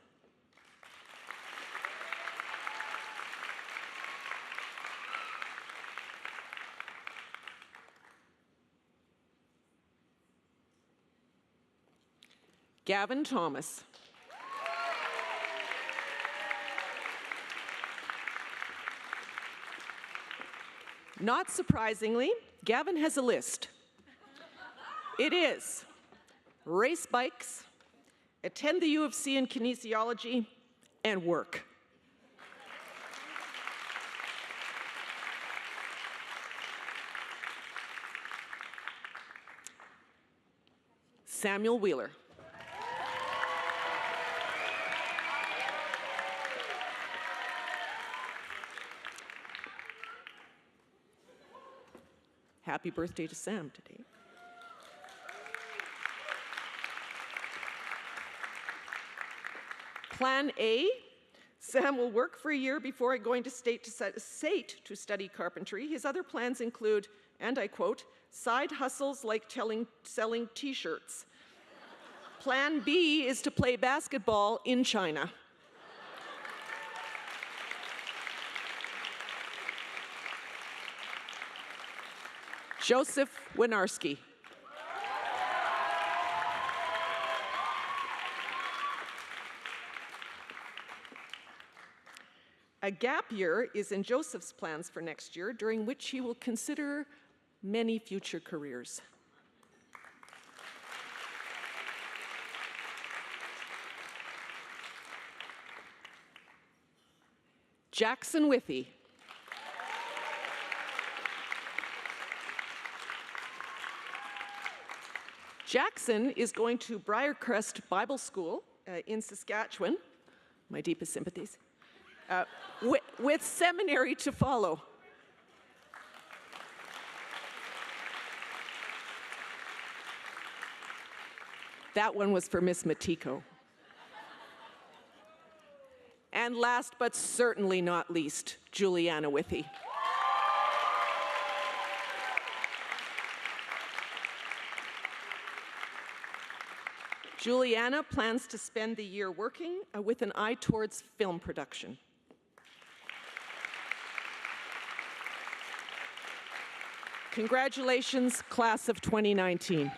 Gavin Thomas. Not surprisingly, Gavin has a list. It is race bikes, attend the U of C in kinesiology, and work. Samuel Wheeler. Happy birthday to Sam today. Plan A, Sam will work for a year before going to SAIT to study carpentry. His other plans include, and I quote, side hustles like selling t-shirts. Plan B is to play basketball in China. Joseph Winarski. A gap year is in Joseph's plans for next year, during which he will consider many future careers. Jackson Withy. Jackson is going to Briarcrest Bible School in Saskatchewan, my deepest sympathies, with seminary to follow. That one was for Miss Matiko. And last but certainly not least, Juliana Withy. Juliana plans to spend the year working with an eye towards film production. Congratulations, class of 2019.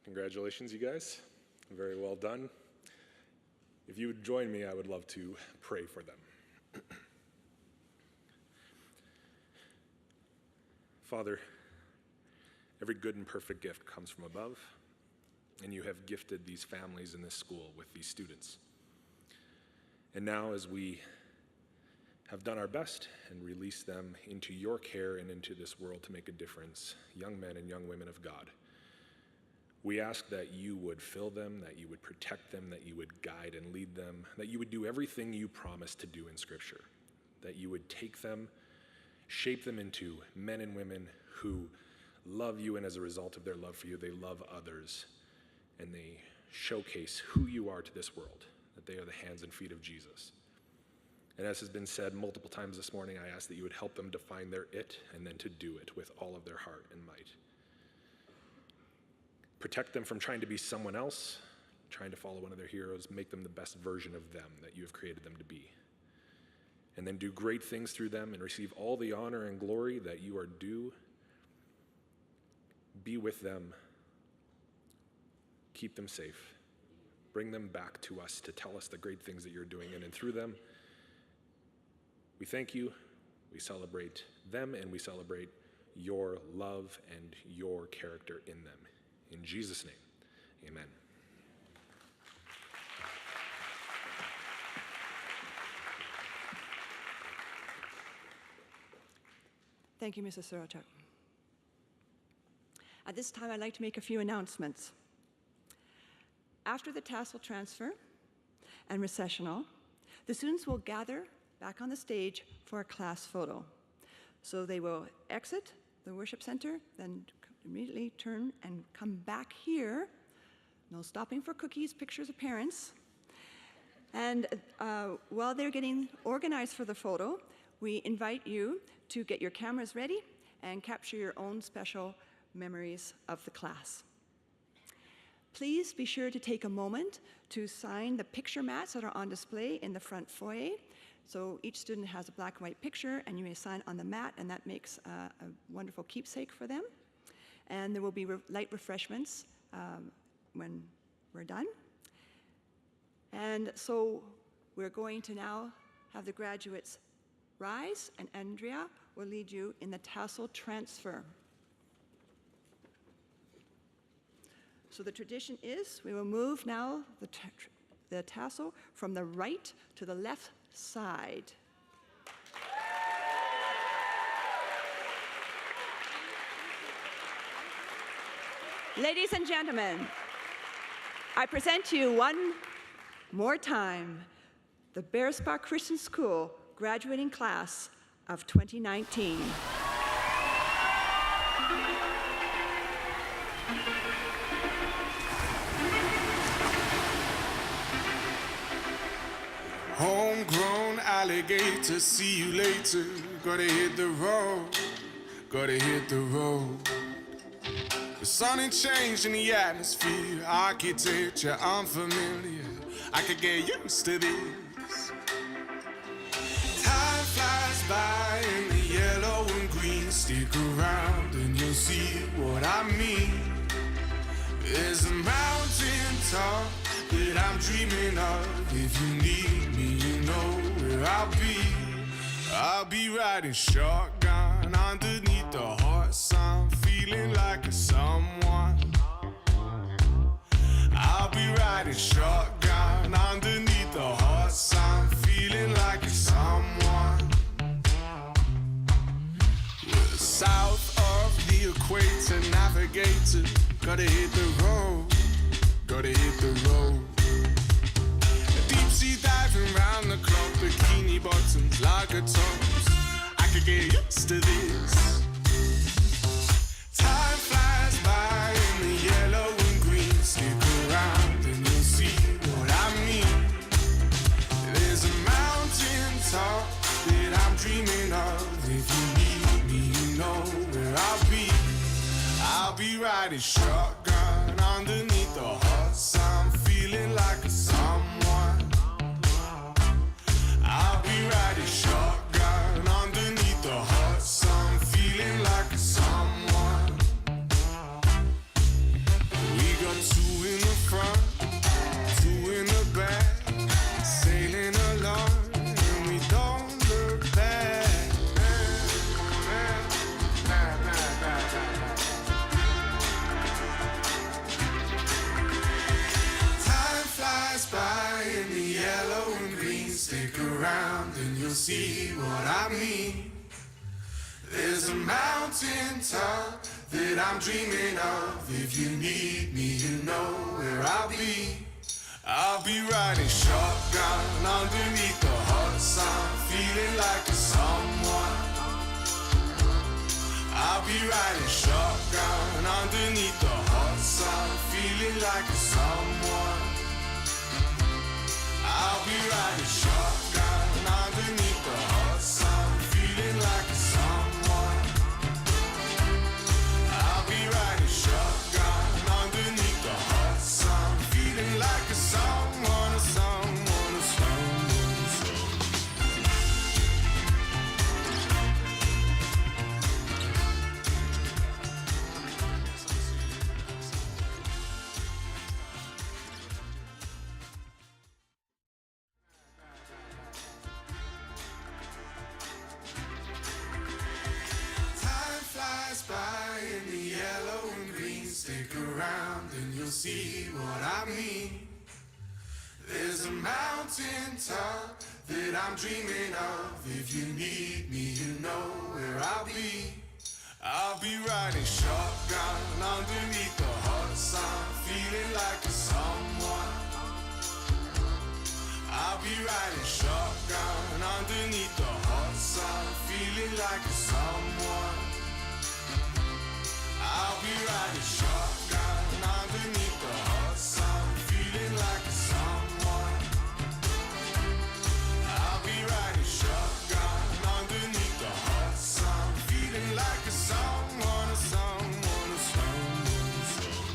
Congratulations, you guys. Very well done. If you would join me, I would love to pray for them. Father, every good and perfect gift comes from above, and you have gifted these families in this school with these students. And now, as we have done our best and released them into your care and into this world to make a difference, young men and young women of God, we ask that you would fill them, that you would protect them, that you would guide and lead them, that you would do everything you promised to do in Scripture, that you would take them, shape them into men and women who love you, and as a result of their love for you, they love others, and they showcase who you are to this world, that they are the hands and feet of Jesus. And as has been said multiple times this morning, I ask that you would help them to find their it and then to do it with all of their heart and might. Protect them from trying to be someone else, trying to follow one of their heroes, make them the best version of them that you have created them to be. And then do great things through them and receive all the honor and glory that you are due. Be with them. Keep them safe. Bring them back to us to tell us the great things that you're doing in and through them. We thank you, we celebrate them, and we celebrate your love and your character in them. In Jesus' name, amen. Thank you, Mrs. Sorochuk. At this time, I'd like to make a few announcements. After the tassel transfer, and recessional, the students will gather back on the stage for a class photo. So they will exit the worship center, then immediately turn and come back here. No stopping for cookies, pictures of parents. And while they're getting organized for the photo, we invite you to get your cameras ready and capture your own special memories of the class. Please be sure to take a moment to sign the picture mats that are on display in the front foyer. So each student has a black and white picture, and you may sign on the mat, and that makes a wonderful keepsake for them. And there will be light refreshments when we're done. And so we're going to now have the graduates rise, and Andrea will lead you in the tassel transfer. So the tradition is we will move now the tassel from the right to the left side. Ladies and gentlemen, I present to you one more time the Bearspaw Christian School graduating class of 2019. Homegrown alligator, see you later. Gotta hit the road, gotta hit the road. The sun ain't changed in the atmosphere, architecture unfamiliar. I could get used to this. Time flies by in the yellow and green. Stick around and you'll see what I mean. There's a mountain top that I'm dreaming of. If you need me, you know where I'll be. I'll be riding shotgun underneath the hot sun, feeling like a someone. I'll be riding shotgun underneath the hot sun, feeling like a someone. We're south of the equator, navigator. Gotta hit the road, gotta hit the road. Deep sea diving round the clock, bikini bottoms, lager tops. I could get used to this. Time flies by in the yellow and green. Stick around and you'll see what I mean. There's a mountain top that I'm dreaming of. If you need me, you know where I'll be. I'll be riding shotgun underneath the hot sun, feeling like a someone. I'll be riding shotgun underneath the hot sun, feeling like a someone. We got two in the front, two in the back, sailing along, and we don't look back. By in the yellow and green. Stick around and you'll see what I mean. There's a mountain top that I'm dreaming of. If you need me, you know where I'll be. I'll be riding shotgun underneath the hot sun, feeling like a someone. I'll be riding shotgun underneath the hot sun, feeling like a someone. I'll be riding shotgun underneath the hot sun, feeling like a someone. I'll be riding shotgun underneath the hot sun, feeling like a someone, a someone, a someone, a someone. By in the yellow and green. Stick around and you'll see what I mean. There's a mountain top that I'm dreaming of. If you need me, you know where I'll be. I'll be riding shotgun underneath the hot sun, feeling like a someone. I'll be riding shotgun underneath the hot sun, feeling like a someone. I'll be riding shotgun underneath the hot sun, feeling like a someone. I'll be riding shotgun underneath the hot sun, feeling like a someone, a someone, a someone, a someone.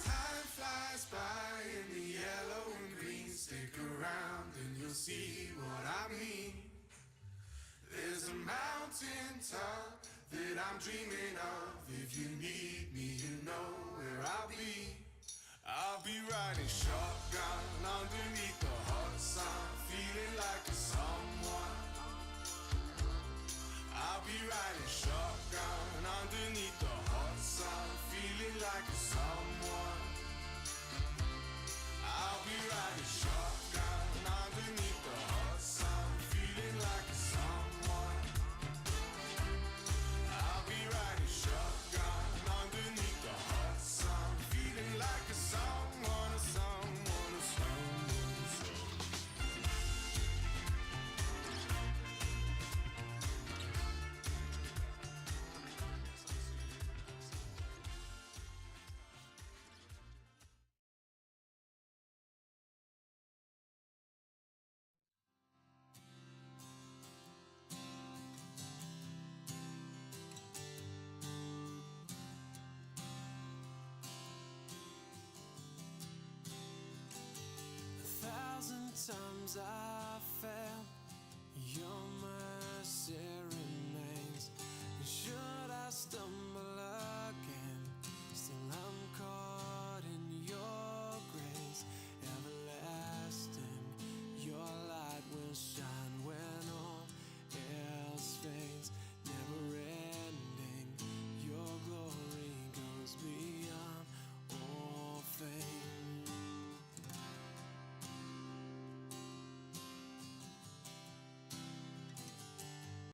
Time flies by in the yellow and green. Stick around and you'll see what I mean. There's a mountain top that I'm dreaming of. If you need me, you know where I'll be. I'll be riding shotgun underneath the hot sun, feeling like a someone. I'll be riding shotgun underneath the hot sun, feeling like a someone. I'll be riding shotgun underneath the hot sun, feeling like a someone. I'll be riding shotgun underneath the hot sun, feeling like a someone, a someone, a someone, a someone. Times I